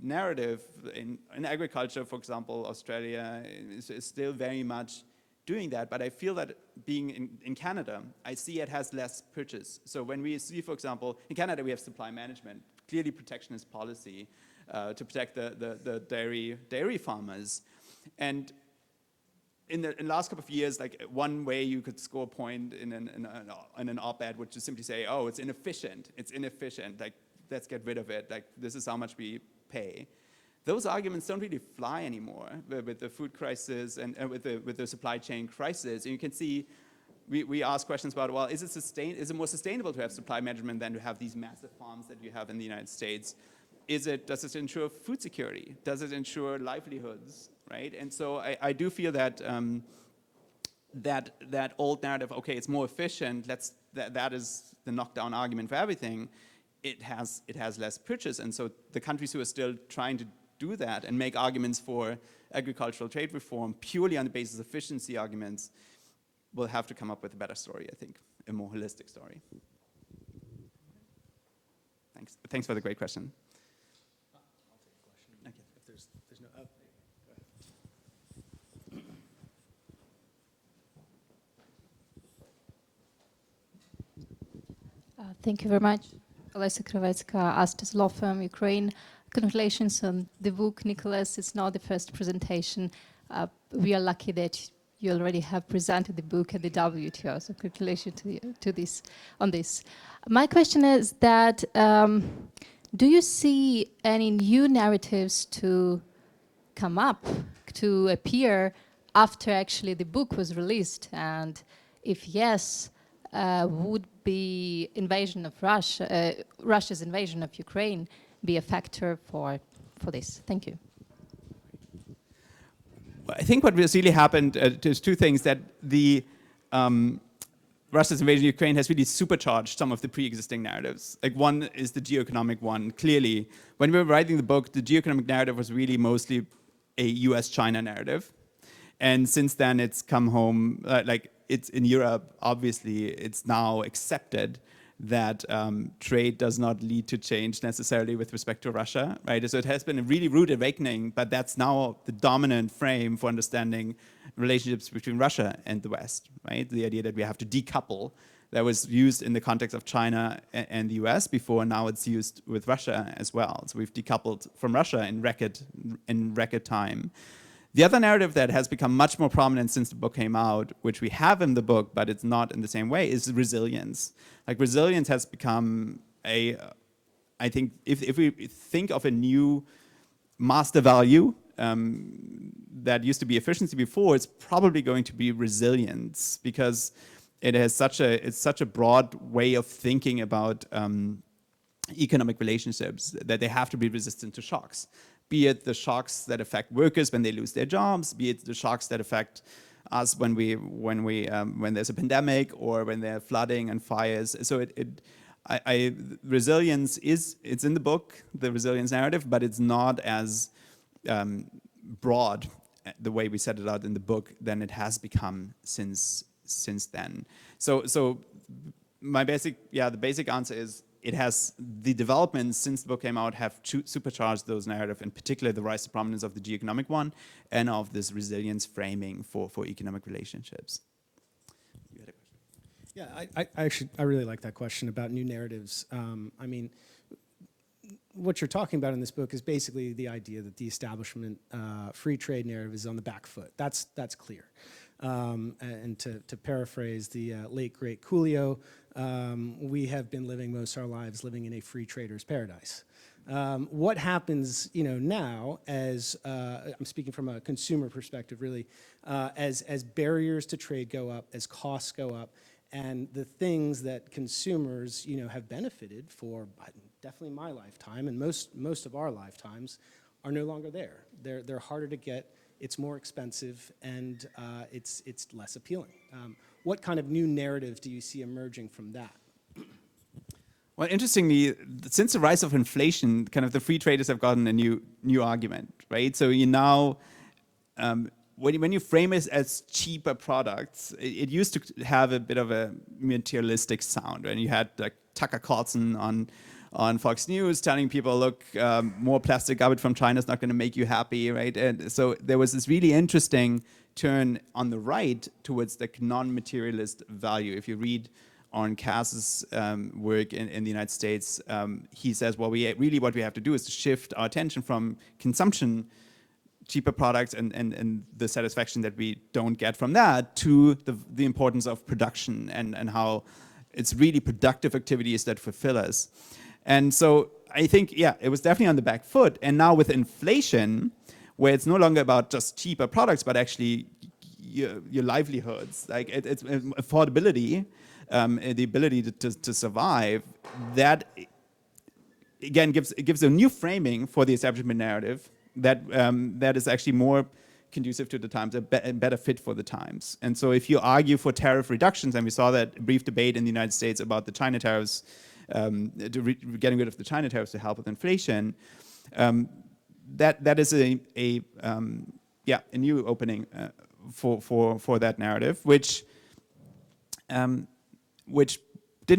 narrative. In agriculture, for example, Australia is still very much doing that, but I feel that being in Canada, I see it has less purchase. So when we see, for example, in Canada we have supply management, clearly protectionist policy to protect the dairy farmers. And in the last couple of years, like one way you could score a point in an op-ed would just simply say, oh, it's inefficient, like let's get rid of it, like this is how much we pay. Those arguments don't really fly anymore with the food crisis and with the supply chain crisis. And you can see we ask questions about, well, is it more sustainable to have supply management than to have these massive farms that you have in the United States? Does it ensure food security? Does it ensure livelihoods, right? And so I do feel that that old narrative, okay, it's more efficient, that is the knockdown argument for everything, it has less purchase. And so the countries who are still trying to do that and make arguments for agricultural trade reform purely on the basis of efficiency arguments will have to come up with a better story, I think, a more holistic story. Thanks for the great question. I'll take a question. Okay. If there's no, go ahead. Thank you very much. Olesa Kravecka, Astes Law Firm, Ukraine. Congratulations on the book, Nicolas. It's not the first presentation. We are lucky that you already have presented the book at the WTO, so congratulations to this on this. My question is that, do you see any new narratives to come up, to appear after actually the book was released? And if yes, would be invasion of Russia's invasion of Ukraine be a factor for this? Thank you. I think what has really happened is two things, that the Russia's invasion of Ukraine has really supercharged some of the pre-existing narratives. Like one is the geoeconomic one. Clearly, when we were writing the book, the geoeconomic narrative was really mostly a US-China narrative. And since then, it's come home, it's in Europe, obviously, it's now accepted that trade does not lead to change necessarily with respect to Russia, right? So it has been a really rude awakening, but that's now the dominant frame for understanding relationships between Russia and the West, right? The idea that we have to decouple, that was used in the context of China and the US before, now it's used with Russia as well. So we've decoupled from Russia in record time. The other narrative that has become much more prominent since the book came out, which we have in the book, but it's not in the same way, is resilience. Like resilience has become I think if we think of a new master value that used to be efficiency before, it's probably going to be resilience, because it's such a broad way of thinking about economic relationships, that they have to be resistant to shocks. Be it the shocks that affect workers when they lose their jobs, be it the shocks that affect us when there's a pandemic or when there are flooding and fires. So resilience it's in the book, the resilience narrative, but it's not as broad the way we set it out in the book than it has become since then. So the basic answer is the developments since the book came out have supercharged those narrative, in particular the rise to prominence of the geoeconomic one and of this resilience framing for economic relationships. You had a question? Yeah, I really like that question about new narratives. I mean, what you're talking about in this book is basically the idea that the establishment free trade narrative is on the back foot. That's clear. And to paraphrase the late great Coolio, we have been living most of our lives living in a free trader's paradise. What happens, now as I'm speaking from a consumer perspective, really, as barriers to trade go up, as costs go up, and the things that consumers, have benefited for definitely my lifetime and most of our lifetimes are no longer there. They're harder to get. It's more expensive, and it's less appealing. What kind of new narrative do you see emerging from that? Well, interestingly, since the rise of inflation, kind of the free traders have gotten a new argument, right? So now, when you frame it as cheaper products, it used to have a bit of a materialistic sound, and you had like Tucker Carlson on Fox News telling people, look, more plastic garbage from China is not going to make you happy, right? And so there was this really interesting turn on the right towards the non-materialist value. If you read Oren Cass's work in the United States, he says, well, what we have to do is to shift our attention from consumption, cheaper products and the satisfaction that we don't get from that, to the importance of production and how it's really productive activities that fulfill us. And so I think, it was definitely on the back foot. And now with inflation, where it's no longer about just cheaper products, but actually your livelihoods, like it's affordability, the ability to survive, that again gives a new framing for the establishment narrative that is actually more conducive to the times, a better fit for the times. And so if you argue for tariff reductions, and we saw that brief debate in the United States about the China tariffs, getting rid of the China tariffs to help with inflation, that is a new opening for that narrative, which didn't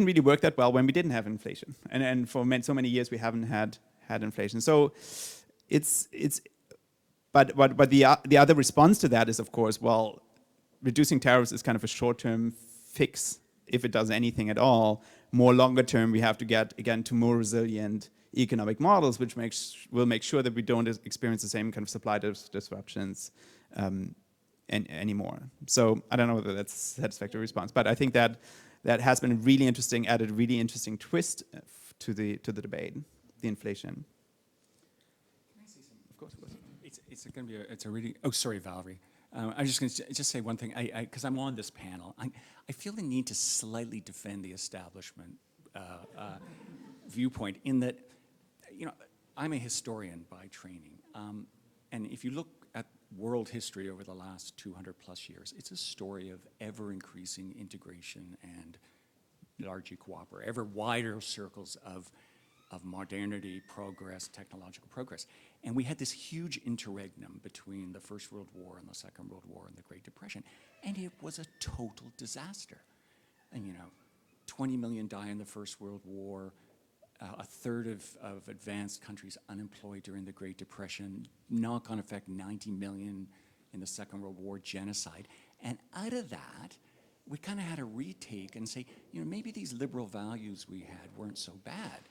really work that well when we didn't have inflation, and for so many years we haven't had inflation. So but the other response to that is, of course, well, reducing tariffs is kind of a short-term fix, if it does anything at all. More longer term, we have to get, again, to more resilient economic models, which will make sure that we don't experience the same kind of supply disruptions anymore. So I don't know whether that's a satisfactory response, but I think that has been really interesting, added a really interesting twist to the debate, the inflation. Can I say something? Of course. It's going to be it's a really. Oh, sorry, Valerie. I'm just going to say one thing, because I'm on this panel. I feel the need to slightly defend the establishment viewpoint in that, I'm a historian by training. And if you look at world history over the last 200 plus years, it's a story of ever-increasing integration and largely cooperation, ever wider circles of modernity, progress, technological progress. And we had this huge interregnum between the First World War and the Second World War and the Great Depression, and it was a total disaster. And 20 million die in the First World War, a third of advanced countries unemployed during the Great Depression, knock-on effect 90 million in the Second World War, genocide. And out of that, we kind of had a retake and say, maybe these liberal values we had weren't so bad.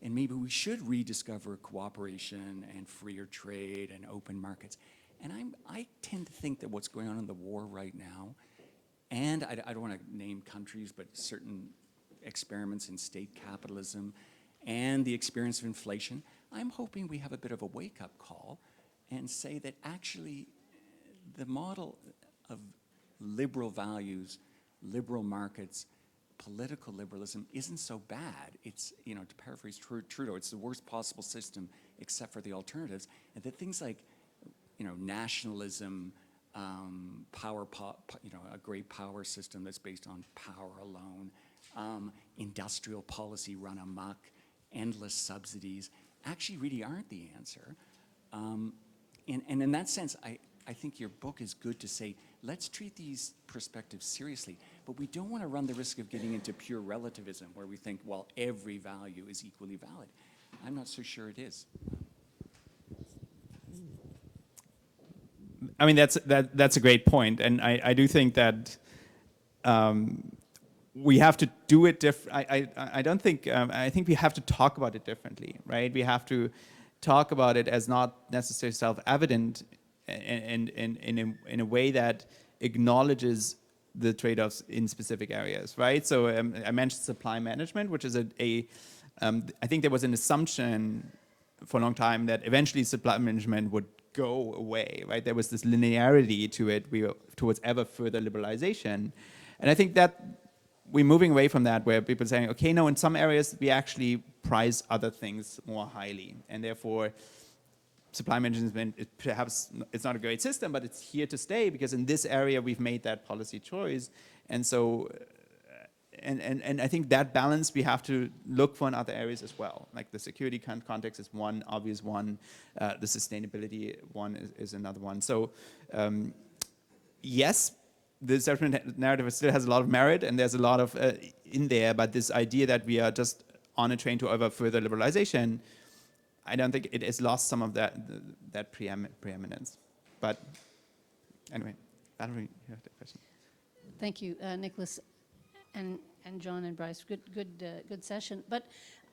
And maybe we should rediscover cooperation and freer trade and open markets. And I tend to think that what's going on in the war right now, and I don't want to name countries, but certain experiments in state capitalism and the experience of inflation, I'm hoping we have a bit of a wake-up call and say that actually the model of liberal values, liberal markets, political liberalism isn't so bad. It's, you know, to paraphrase Trudeau, it's the worst possible system except for the alternatives. And that things like, you know, nationalism, a great power system that's based on power alone, industrial policy run amok, endless subsidies, actually really aren't the answer. And in that sense, I think your book is good to say, let's treat these perspectives seriously, but we don't want to run the risk of getting into pure relativism where we think, well, every value is equally valid. I'm not so sure it is. I mean, that's a great point, and I do think that we have to do it different. I don't think I think we have to talk about it differently, right? We have to talk about it as not necessarily self-evident, and in a way that acknowledges the trade-offs in specific areas, right? So I mentioned supply management, which is I think there was an assumption for a long time that eventually supply management would go away, right? There was this linearity to it towards ever further liberalization. And I think that we're moving away from that, where people are saying, okay, no, in some areas we actually price other things more highly, and therefore supply management, perhaps it's not a great system, but it's here to stay because in this area we've made that policy choice. And so, and I think that balance we have to look for in other areas as well. Like the security context is one obvious one, the sustainability one is another one. So yes, the establishment narrative still has a lot of merit, and there's a lot of in there, but this idea that we are just on a train to ever further liberalization, I don't think it has lost some of that preeminence. But anyway, Valerie, you have the question. Thank you, Nicolas and John and Bryce. Good session. But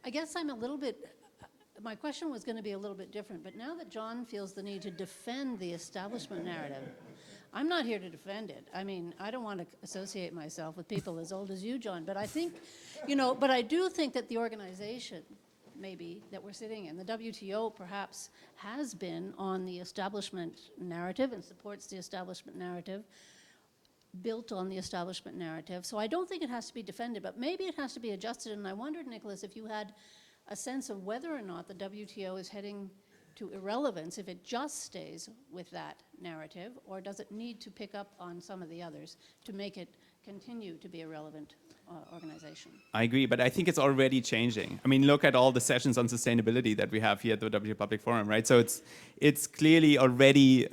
I guess I'm a little bit. My question was going to be a little bit different. But now that John feels the need to defend the establishment narrative, I'm not here to defend it. I mean, I don't want to associate myself with people as old as you, John. But I think, but I do think that the organization, maybe, that we're sitting in, the WTO perhaps has been on the establishment narrative and supports the establishment narrative, built on the establishment narrative. So I don't think it has to be defended, but maybe it has to be adjusted. And I wondered, Nicolas, if you had a sense of whether or not the WTO is heading to irrelevance if it just stays with that narrative, or does it need to pick up on some of the others to make it continue to be a relevant organization? I agree, but I think it's already changing. I mean, look at all the sessions on sustainability that we have here at the WTO Public Forum, right? So it's clearly already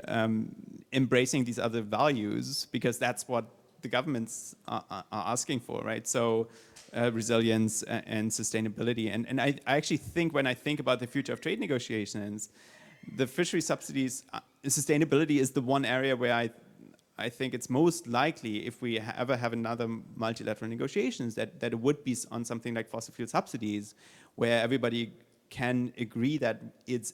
embracing these other values because that's what the governments are asking for, right? So resilience and sustainability. And I actually think when I think about the future of trade negotiations, the fishery subsidies, sustainability is the one area where I think it's most likely, if we ever have another multilateral negotiations, that it would be on something like fossil fuel subsidies, where everybody can agree that it's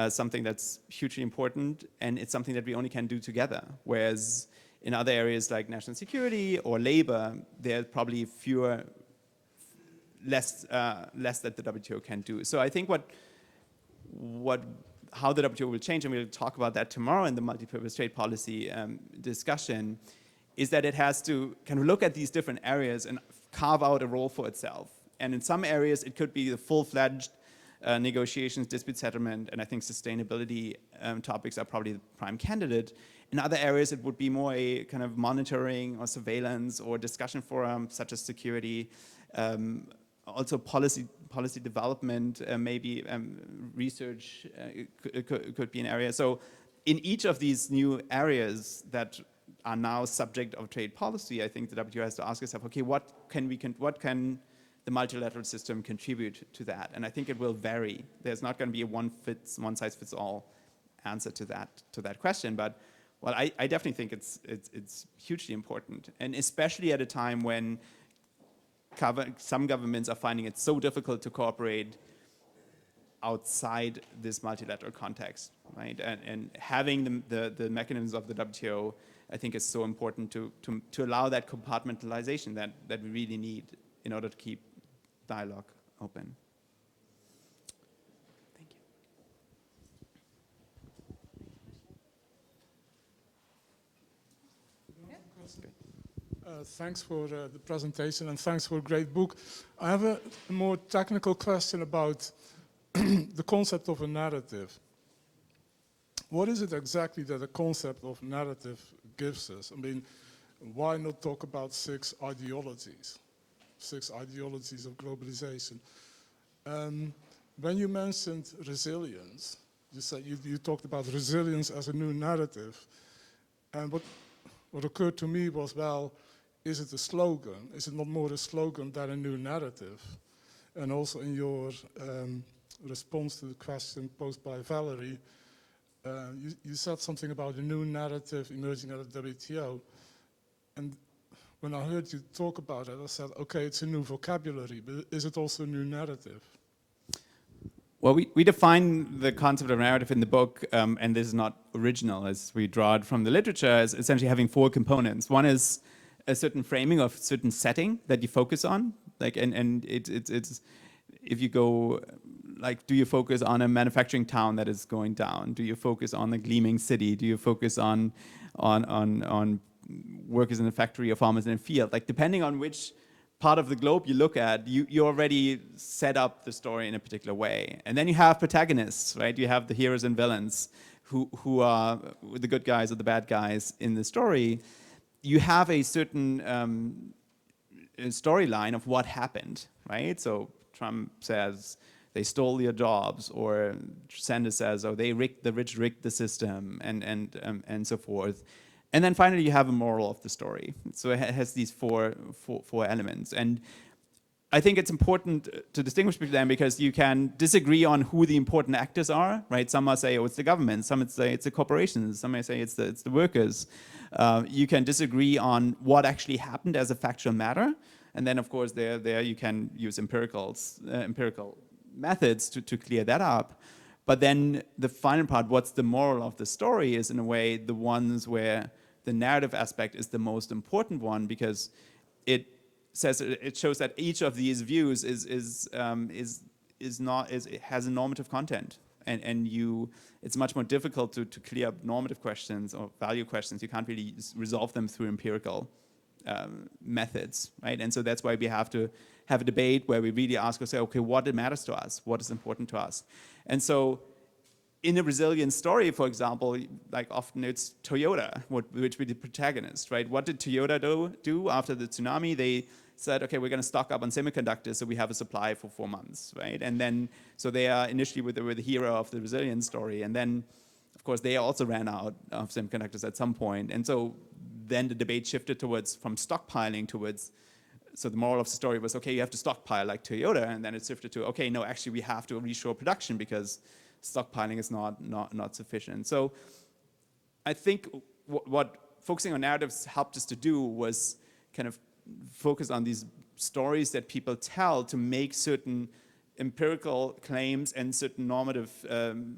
something that's hugely important, and it's something that we only can do together. Whereas in other areas like national security or labor, there are probably less that the WTO can do. So I think how the WTO will change, and we'll talk about that tomorrow in the multi-purpose trade policy discussion, is that it has to kind of look at these different areas and carve out a role for itself. And in some areas, it could be the full-fledged negotiations, dispute settlement, and I think sustainability topics are probably the prime candidate. In other areas, it would be more a kind of monitoring or surveillance or discussion forum, such as security, also policy development, maybe research could be an area. So in each of these new areas that are now subject of trade policy, I think the WTO has to ask itself, okay, what can the multilateral system contribute to that? And I think it will vary. There's not going to be a one-size-fits-all answer to that question, but well, I definitely think it's hugely important, and especially at a time when some governments are finding it so difficult to cooperate outside this multilateral context, right? And having the mechanisms of the WTO, I think, is so important to allow that compartmentalization that we really need in order to keep dialogue open. Thank you. Thanks for the presentation and thanks for a great book. I have a more technical question about the concept of a narrative. What is it exactly that the concept of narrative gives us? I mean, why not talk about 6 ideologies? 6 ideologies of globalization. When you mentioned resilience, you said you talked about resilience as a new narrative. And what occurred to me was, well, is it a slogan? Is it not more a slogan than a new narrative? And also in your response to the question posed by Valerie, you said something about a new narrative emerging at the WTO. And when I heard you talk about it, I said, okay, it's a new vocabulary, but is it also a new narrative? Well, we define the concept of narrative in the book, and this is not original, as we draw it from the literature, as essentially having 4 components. One is a certain framing of certain setting that you focus on, like, and it's if you go, like, do you focus on a manufacturing town that is going down? Do you focus on a gleaming city? Do you focus on workers in a factory or farmers in a field? Like, depending on which part of the globe you look at, you already set up the story in a particular way. And then you have protagonists, right? You have the heroes and villains who are the good guys or the bad guys in the story. You have a certain storyline of what happened, right? So Trump says they stole your jobs, or Sanders says, oh, the rich rigged the system, and so forth. And then finally, you have a moral of the story. So it has these four elements. And I think it's important to distinguish between them, because you can disagree on who the important actors are, right? Some might say, oh, it's the government. Some might say it's the corporations. Some may say it's the workers. You can disagree on what actually happened as a factual matter. And then, of course, there you can use empirical methods to clear that up. But then the final part, what's the moral of the story, is in a way the ones where the narrative aspect is the most important one, because it shows that each of these views has a normative content, and it's much more difficult to clear up normative questions or value questions. You can't really resolve them through empirical methods, right? And so that's why we have to have a debate where we really ask ourselves, okay, what matters to us? What is important to us? And so in a resilience story, for example, like often it's Toyota, which be the protagonist, right? What did Toyota do after the tsunami? They said, okay, we're going to stock up on semiconductors so we have a supply for 4 months, right? And then, so they are initially were the hero of the resilience story. And then, of course, they also ran out of semiconductors at some point. And so then the debate shifted from stockpiling towards, so the moral of the story was, okay, you have to stockpile like Toyota. And then it shifted to, okay, no, actually we have to reshore production because stockpiling is not sufficient. So I think what focusing on narratives helped us to do was kind of focus on these stories that people tell to make certain empirical claims and certain normative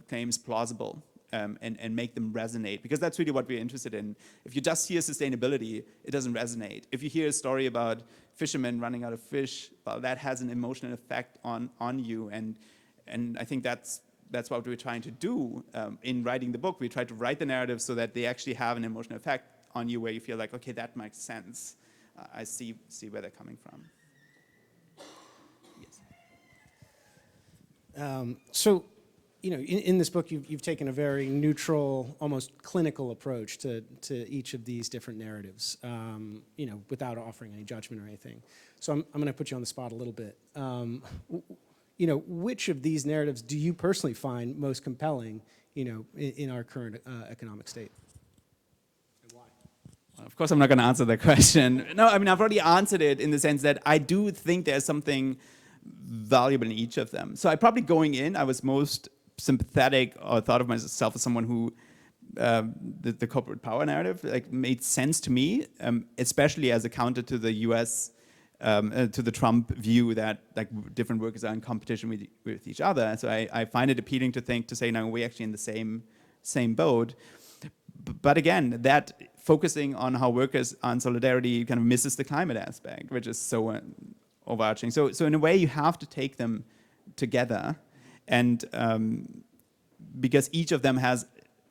claims plausible, and make them resonate, because that's really what we're interested in. If you just hear sustainability, it doesn't resonate. If you hear a story about fishermen running out of fish, well, that has an emotional effect on you, and I think that's what we're trying to do in writing the book. We try to write the narrative so that they actually have an emotional effect on you, where you feel like, okay, that makes sense. I see where they're coming from. Yes. So, in this book, you've taken a very neutral, almost clinical approach to each of these different narratives, without offering any judgment or anything. So I'm going to put you on the spot a little bit. Which of these narratives do you personally find most compelling, in our current economic state? And why? Of course, I'm not going to answer that question. No, I mean, I've already answered it in the sense that I do think there's something valuable in each of them. So going in, I was most sympathetic, or thought of myself as someone who the corporate power narrative made sense to me, especially as a counter to the US to the Trump view that like different workers are in competition with each other. So I find it appealing to say, no, we're actually in the same boat. But again, that focusing on how workers are in solidarity kind of misses the climate aspect, which is so overarching. So in a way, you have to take them together, and because each of them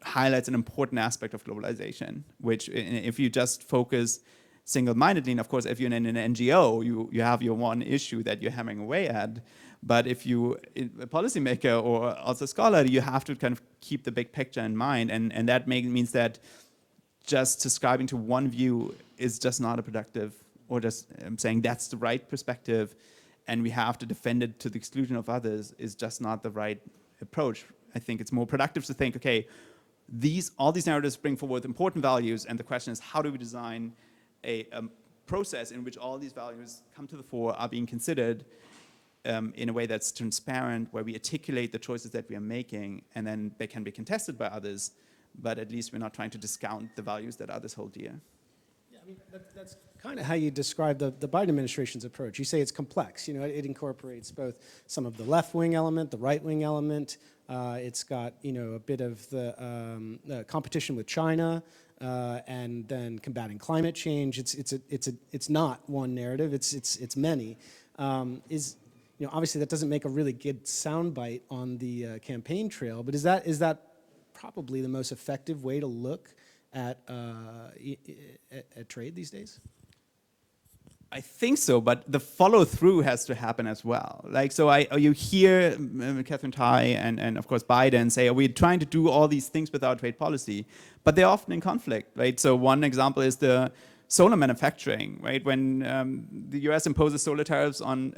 highlights an important aspect of globalization, which if you just focus single-mindedly, and of course, if you're in an NGO, you have your one issue that you're hammering away at. But if you're a policymaker or also a scholar, you have to kind of keep the big picture in mind, and that means that just subscribing to one view is just not a productive, or just saying that's the right perspective, and we have to defend it to the exclusion of others is just not the right approach. I think it's more productive to think, okay, all these narratives bring forward important values, and the question is, how do we design a process in which all these values come to the fore, are being considered in a way that's transparent, where we articulate the choices that we are making, and then they can be contested by others, but at least we're not trying to discount the values that others hold dear. Yeah, I mean, that's kind of how you describe the Biden administration's approach. You say it's complex. You know, it incorporates both some of the left-wing element, the right-wing element. It's got, you know, a bit of the competition with China, and then combating climate change. It's not one narrative. It's many. You know, obviously that doesn't make a really good soundbite on the campaign trail, but is that probably the most effective way to look at trade these days? I think so, but the follow-through has to happen as well. Like, so you hear Catherine Tai and of course Biden say, we're trying to do all these things with our trade policy, but they're often in conflict, right? So one example is the solar manufacturing, right? When the US imposes solar tariffs on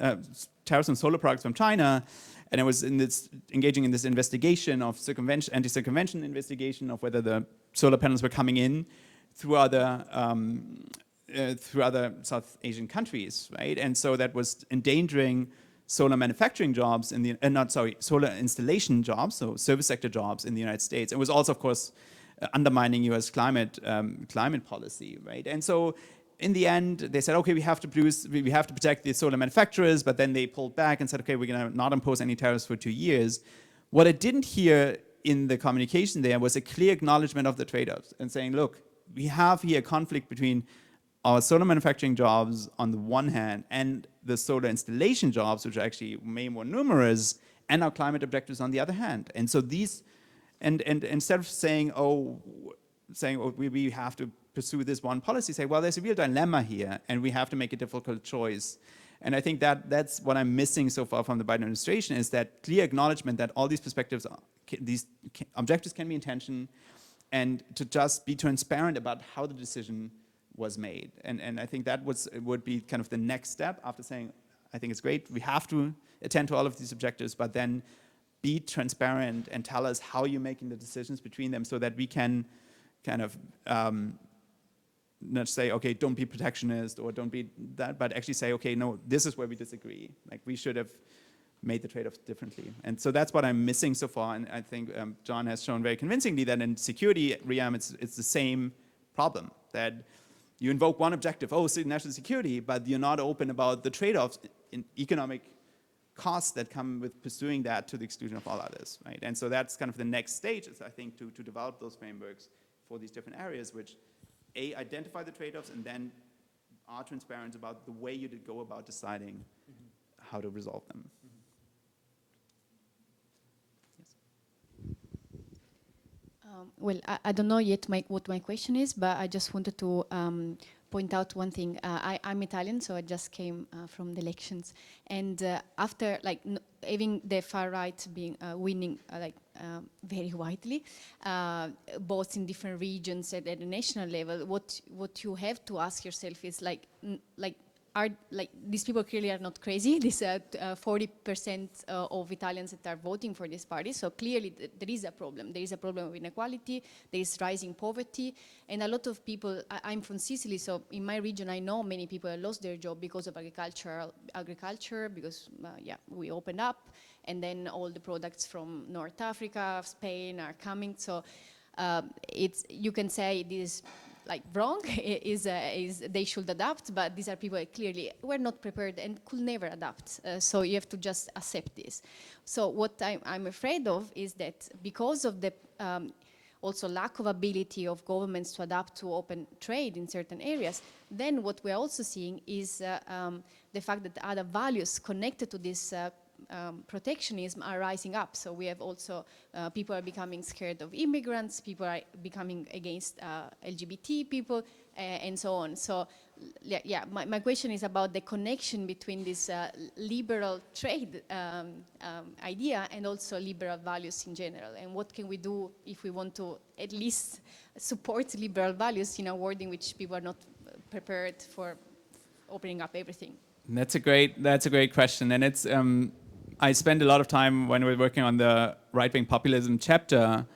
solar products from China, and it was engaging in this investigation of anti-circumvention investigation of whether the solar panels were coming in through other South Asian countries, right? And so that was endangering solar manufacturing jobs solar installation jobs, so service sector jobs in the United States. It was also, of course, undermining U.S. climate policy, right? And so in the end, they said, okay, we have to protect the solar manufacturers, but then they pulled back and said, okay, we're going to not impose any tariffs for 2 years. What I didn't hear in the communication there was a clear acknowledgement of the trade-offs and saying, look, we have here a conflict between our solar manufacturing jobs on the one hand and the solar installation jobs, which are actually way more numerous, and our climate objectives on the other hand. And so these, and instead of saying, we have to pursue this one policy, say, well, there's a real dilemma here, and we have to make a difficult choice. And I think that's what I'm missing so far from the Biden administration, is that clear acknowledgement that all these perspectives, these objectives can be in tension, and to just be transparent about how the decision was made. And I think that would be kind of the next step after saying, I think it's great, we have to attend to all of these objectives, but then be transparent and tell us how you're making the decisions between them, so that we can kind of not say, okay, don't be protectionist or don't be that, but actually say, okay, no, this is where we disagree. Like, we should have made the trade-offs differently. And so that's what I'm missing so far. And I think John has shown very convincingly that in security realm, it's the same problem, that you invoke one objective, national security, but you're not open about the trade-offs in economic costs that come with pursuing that to the exclusion of all others, right? And so that's kind of the next stage, is I think to develop those frameworks for these different areas, which identify the trade-offs and then are transparent about the way you go about deciding how to resolve them. Well, I don't know yet what my question is, but I just wanted to point out one thing. I'm Italian, so I just came from the elections, and after having the far right being winning very widely, both in different regions and at the national level, what you have to ask yourself is are these people clearly are not crazy. These 40% of Italians that are voting for this party. So clearly there is a problem. There is a problem of inequality. There is rising poverty, and a lot of people. I'm from Sicily, so in my region I know many people have lost their job because of agriculture. Because we opened up, and then all the products from North Africa, Spain are coming. So you can say this. like wrong, is they should adapt, but these are people that clearly were not prepared and could never adapt. So you have to just accept this. So what I'm afraid of is that because of the also lack of ability of governments to adapt to open trade in certain areas, then what we're also seeing is the fact that other values connected to this protectionism are rising up. So we have also, people are becoming scared of immigrants, people are becoming against LGBT people, and so on. So yeah, my question is about the connection between this liberal trade idea and also liberal values in general, and what can we do if we want to at least support liberal values in a world in which people are not prepared for opening up everything. That's a great question, and it's I spend a lot of time when we're working on the right-wing populism chapter.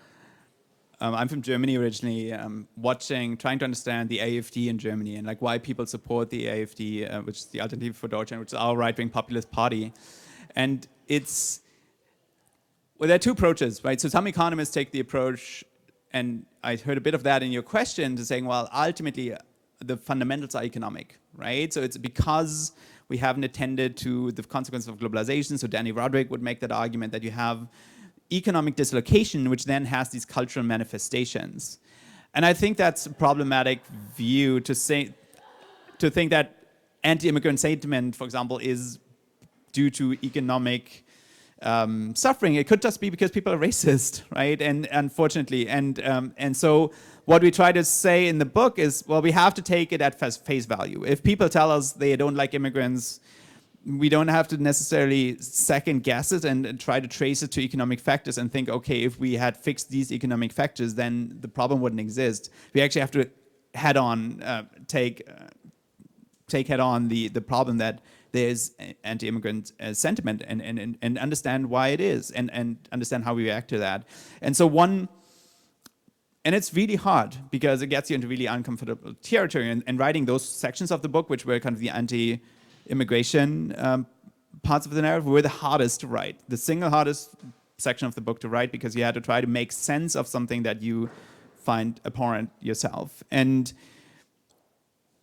I'm from Germany originally, trying to understand the AfD in Germany and like why people support the AfD, which is the Alternative for Deutschland, which is our right-wing populist party. And there are two approaches, right? So some economists take the approach, and I heard a bit of that in your question, to saying, well, ultimately the fundamentals are economic, right? So it's because we haven't attended to the consequences of globalization. So Danny Roderick would make that argument that you have economic dislocation, which then has these cultural manifestations. And I think that's a problematic view to think that anti-immigrant sentiment, for example, is due to economic suffering. It could just be because people are racist, right? And unfortunately, and so what we try to say in the book is, well, we have to take it at face value. If people tell us they don't like immigrants, we don't have to necessarily second guess it and try to trace it to economic factors and think, okay, if we had fixed these economic factors, then the problem wouldn't exist. We actually have to head on, take head on the problem that there's anti-immigrant sentiment and understand why it is and understand how we react to that. And so and it's really hard because it gets you into really uncomfortable territory. And writing those sections of the book, which were kind of the anti-immigration parts of the narrative, were the hardest to write. The single hardest section of the book to write, because you had to try to make sense of something that you find abhorrent yourself.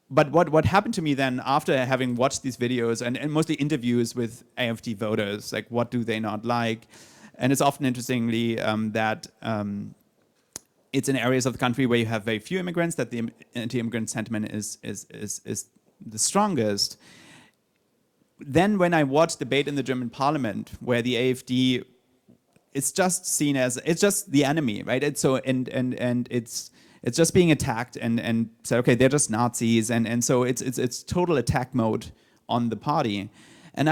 But what happened to me then after having watched these videos and mostly interviews with AfD voters, like what do they not like? And it's often interestingly that it's in areas of the country where you have very few immigrants that the anti-immigrant sentiment is the strongest. Then when I watched debate in the German parliament where the AfD is just seen as, it's just the enemy, right? It's so, and it's just being attacked and said, okay, they're just Nazis. And so it's total attack mode on the party. And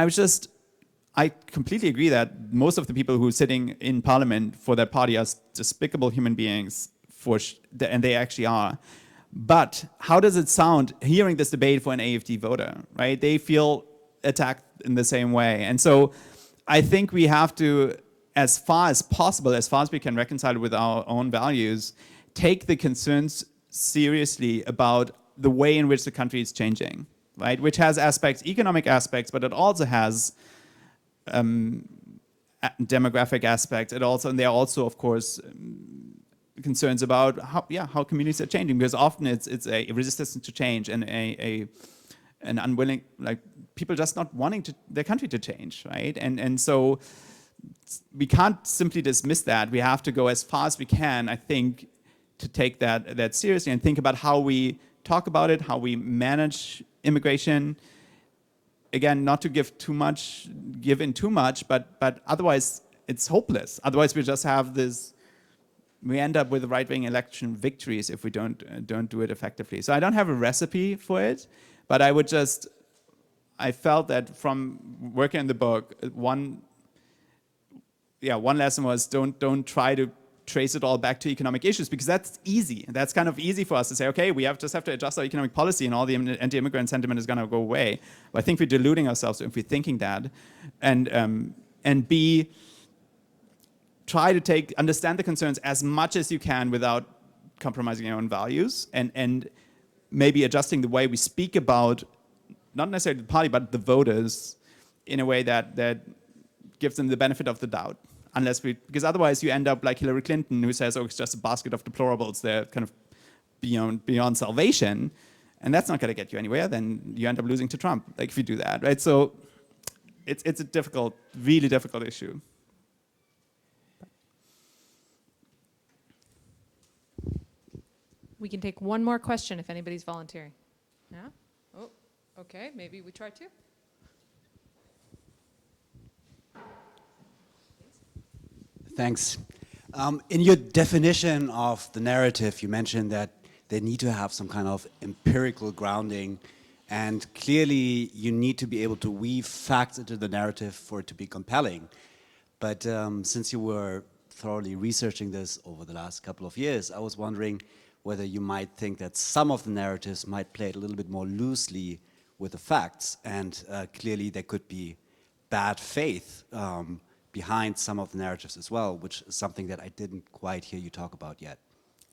I completely agree that most of the people who are sitting in parliament for that party are despicable human beings, and they actually are. But how does it sound hearing this debate for an AfD voter, right? They feel attacked in the same way. And so I think we have to, as far as possible, as far as we can reconcile with our own values, take the concerns seriously about the way in which the country is changing, right? Which has aspects, economic aspects, but it also has demographic aspects. And there are also, of course, concerns about how communities are changing, because often it's a resistance to change and an unwilling, like people just not wanting their country to change, right? And so we can't simply dismiss that. We have to go as far as we can, I think, to take that seriously and think about how we talk about it, how we manage immigration. Again, not to give in too much, but otherwise it's hopeless. Otherwise we just have we end up with right-wing election victories if we don't do it effectively. So I don't have a recipe for it, but I felt that from working in the book, one lesson was don't try to trace it all back to economic issues, because that's easy. That's kind of easy for us to say, okay, we just have to adjust our economic policy and all the anti-immigrant sentiment is going to go away. But I think we're deluding ourselves if we're thinking that. And B, try to understand the concerns as much as you can without compromising your own values, and maybe adjusting the way we speak about, not necessarily the party, but the voters in a way that gives them the benefit of the doubt. Because otherwise you end up like Hillary Clinton, who says, oh, it's just a basket of deplorables. They're kind of beyond salvation, and that's not going to get you anywhere. Then you end up losing to Trump, like if you do that, right? So it's a difficult, really difficult issue. We can take one more question if anybody's volunteering. Yeah? Oh, okay, maybe we try two. Thanks. In your definition of the narrative, you mentioned that they need to have some kind of empirical grounding, and clearly you need to be able to weave facts into the narrative for it to be compelling. But since you were thoroughly researching this over the last couple of years, I was wondering whether you might think that some of the narratives might play it a little bit more loosely with the facts, and clearly there could be bad faith behind some of the narratives as well, which is something that I didn't quite hear you talk about yet.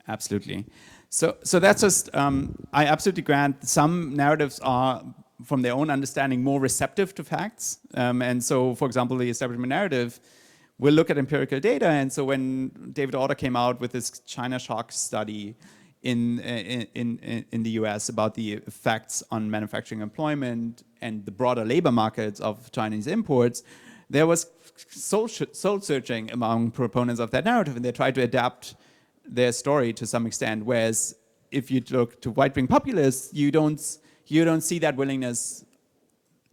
Absolutely. So that's just, I absolutely grant some narratives are, from their own understanding, more receptive to facts. And so, for example, the establishment narrative will look at empirical data. And so when David Autor came out with this China shock study in the US about the effects on manufacturing employment and the broader labor markets of Chinese imports, there was soul searching among proponents of that narrative, and they tried to adapt their story to some extent. Whereas if you look to right-wing populists, you don't see that willingness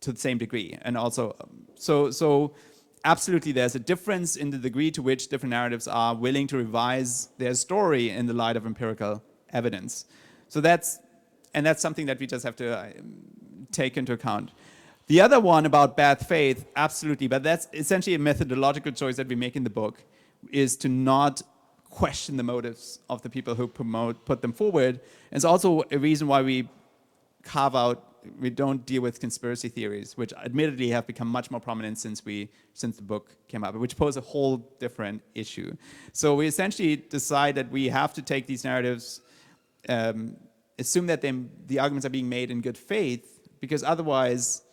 to the same degree. And also, so absolutely, there's a difference in the degree to which different narratives are willing to revise their story in the light of empirical evidence. So that's something that we just have to take into account. The other one about bad faith, absolutely, but that's essentially a methodological choice that we make in the book, is to not question the motives of the people who put them forward. And it's also a reason why we don't deal with conspiracy theories, which admittedly have become much more prominent since the book came out, which pose a whole different issue. So we essentially decide that we have to take these narratives, assume that the arguments are being made in good faith, because otherwise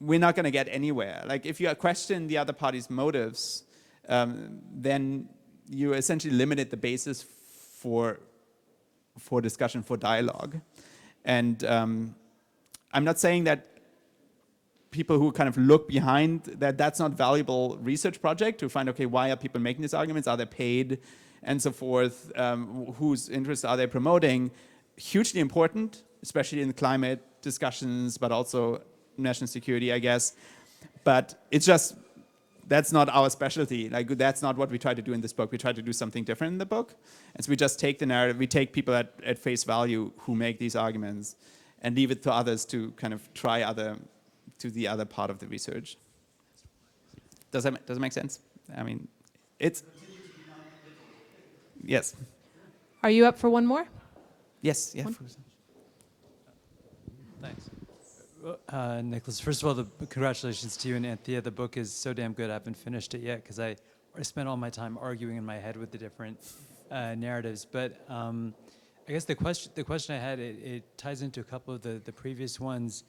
we're not going to get anywhere. Like if you question the other party's motives, then you essentially limited the basis for discussion, for dialogue. And I'm not saying that people who kind of look behind that's not valuable research project to find, okay, why are people making these arguments? Are they paid? And so forth. Whose interests are they promoting? Hugely important, especially in climate discussions, but also national security, I guess. But it's just, that's not our specialty. Like, that's not what we try to do in this book. We try to do something different in the book. And so we just take the narrative, we take people at face value who make these arguments and leave it to others to kind of try the other part of the research. Does it make sense? I mean, it's... Yes. Are you up for one more? Yes, yeah. Thanks. Nicolas, first of all, congratulations to you and Anthea. The book is so damn good. I haven't finished it yet because I spent all my time arguing in my head with the different narratives. But I guess the question I had, it ties into a couple of the previous ones.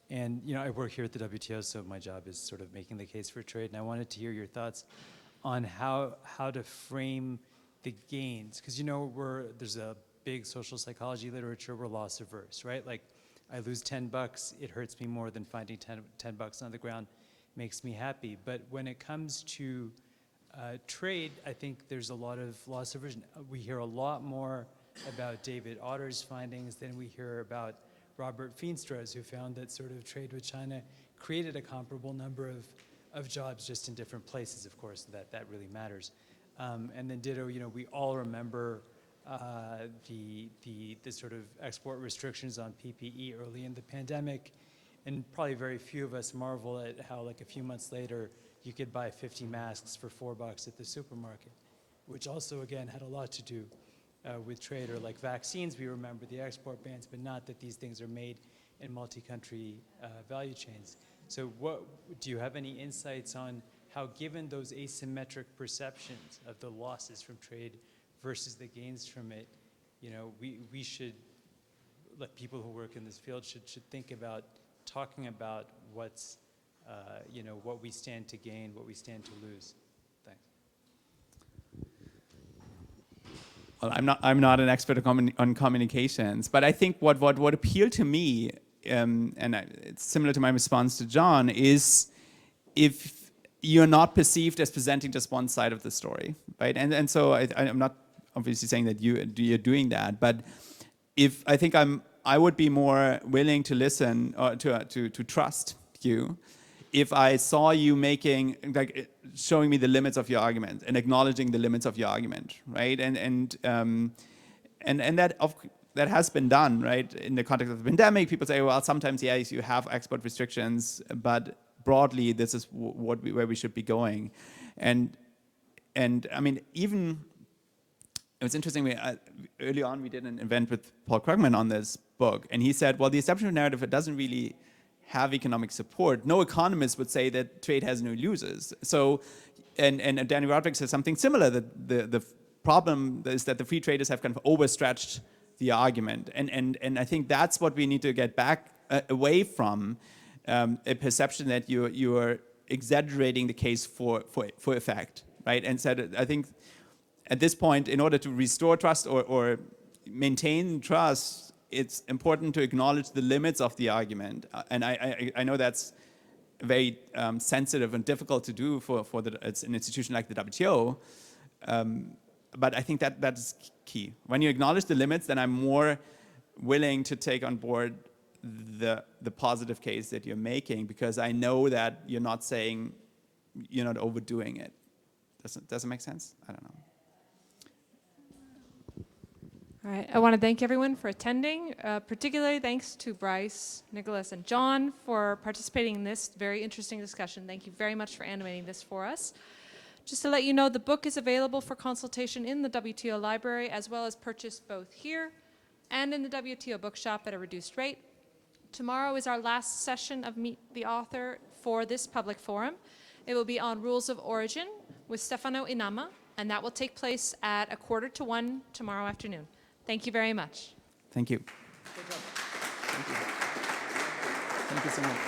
And I work here at the WTO, so my job is sort of making the case for trade. And I wanted to hear your thoughts on how to frame the gains, because there's a big social psychology literature. We're loss averse, right? Like, I lose $10, it hurts me more than finding $10 on the ground makes me happy. But when it comes to trade, I think there's a lot of loss aversion. We hear a lot more about David Autor's findings than we hear about Robert Feenstra's, who found that sort of trade with China created a comparable number of jobs, just in different places, of course, that really matters. And then ditto, we all remember the sort of export restrictions on PPE early in the pandemic, and probably very few of us marvel at how, like, a few months later, you could buy 50 masks for $4 at the supermarket, which also, again, had a lot to do with trade. Or like vaccines, we remember the export bans, but not that these things are made in multi-country value chains. So do you have any insights on how, given those asymmetric perceptions of the losses from trade versus the gains from it, we should, like, people who work in this field should think about talking about what's, what we stand to gain, what we stand to lose. Thanks. well, I'm not an expert on communications, but I think what appealed to me, it's similar to my response to John, is if you're not perceived as presenting just one side of the story, right? And so I'm not obviously saying that you're doing that, but if I think I would be more willing to listen or to trust you if I saw you showing me the limits of your argument and acknowledging the limits of your argument, right? And that has been done, right? In the context of the pandemic, people say, well, sometimes yes, you have export restrictions, but broadly, this is where we should be going. And I mean, even it was interesting. Early on, we did an event with Paul Krugman on this book, and he said, well, the establishment narrative, it doesn't really have economic support. No economist would say that trade has no losers. So, and Danny Roderick says something similar, that the problem is that the free traders have kind of overstretched the argument. And I think that's what we need to get back away from, a perception that you are exaggerating the case for effect, right? And said, I think at this point, in order to restore trust or maintain trust, it's important to acknowledge the limits of the argument. And I know that's very sensitive and difficult to do for it's an institution like the WTO. But I think that's key. When you acknowledge the limits, then I'm more willing to take on board the positive case that you're making, because I know that you're not saying, you're not overdoing it. Does it make sense? I don't know. All right, I want to thank everyone for attending, particularly thanks to Bryce, Nicolas, and John for participating in this very interesting discussion. Thank you very much for animating this for us. Just to let you know, the book is available for consultation in the WTO library, as well as purchased both here and in the WTO bookshop at a reduced rate. Tomorrow is our last session of Meet the Author for this public forum. It will be on rules of origin with Stefano Inama, and that will take place at 12:45 tomorrow afternoon. Thank you very much. Thank you. Good job. Thank you. Thank you so much.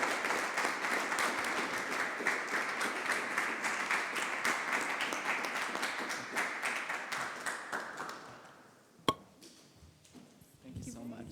Thank you so much.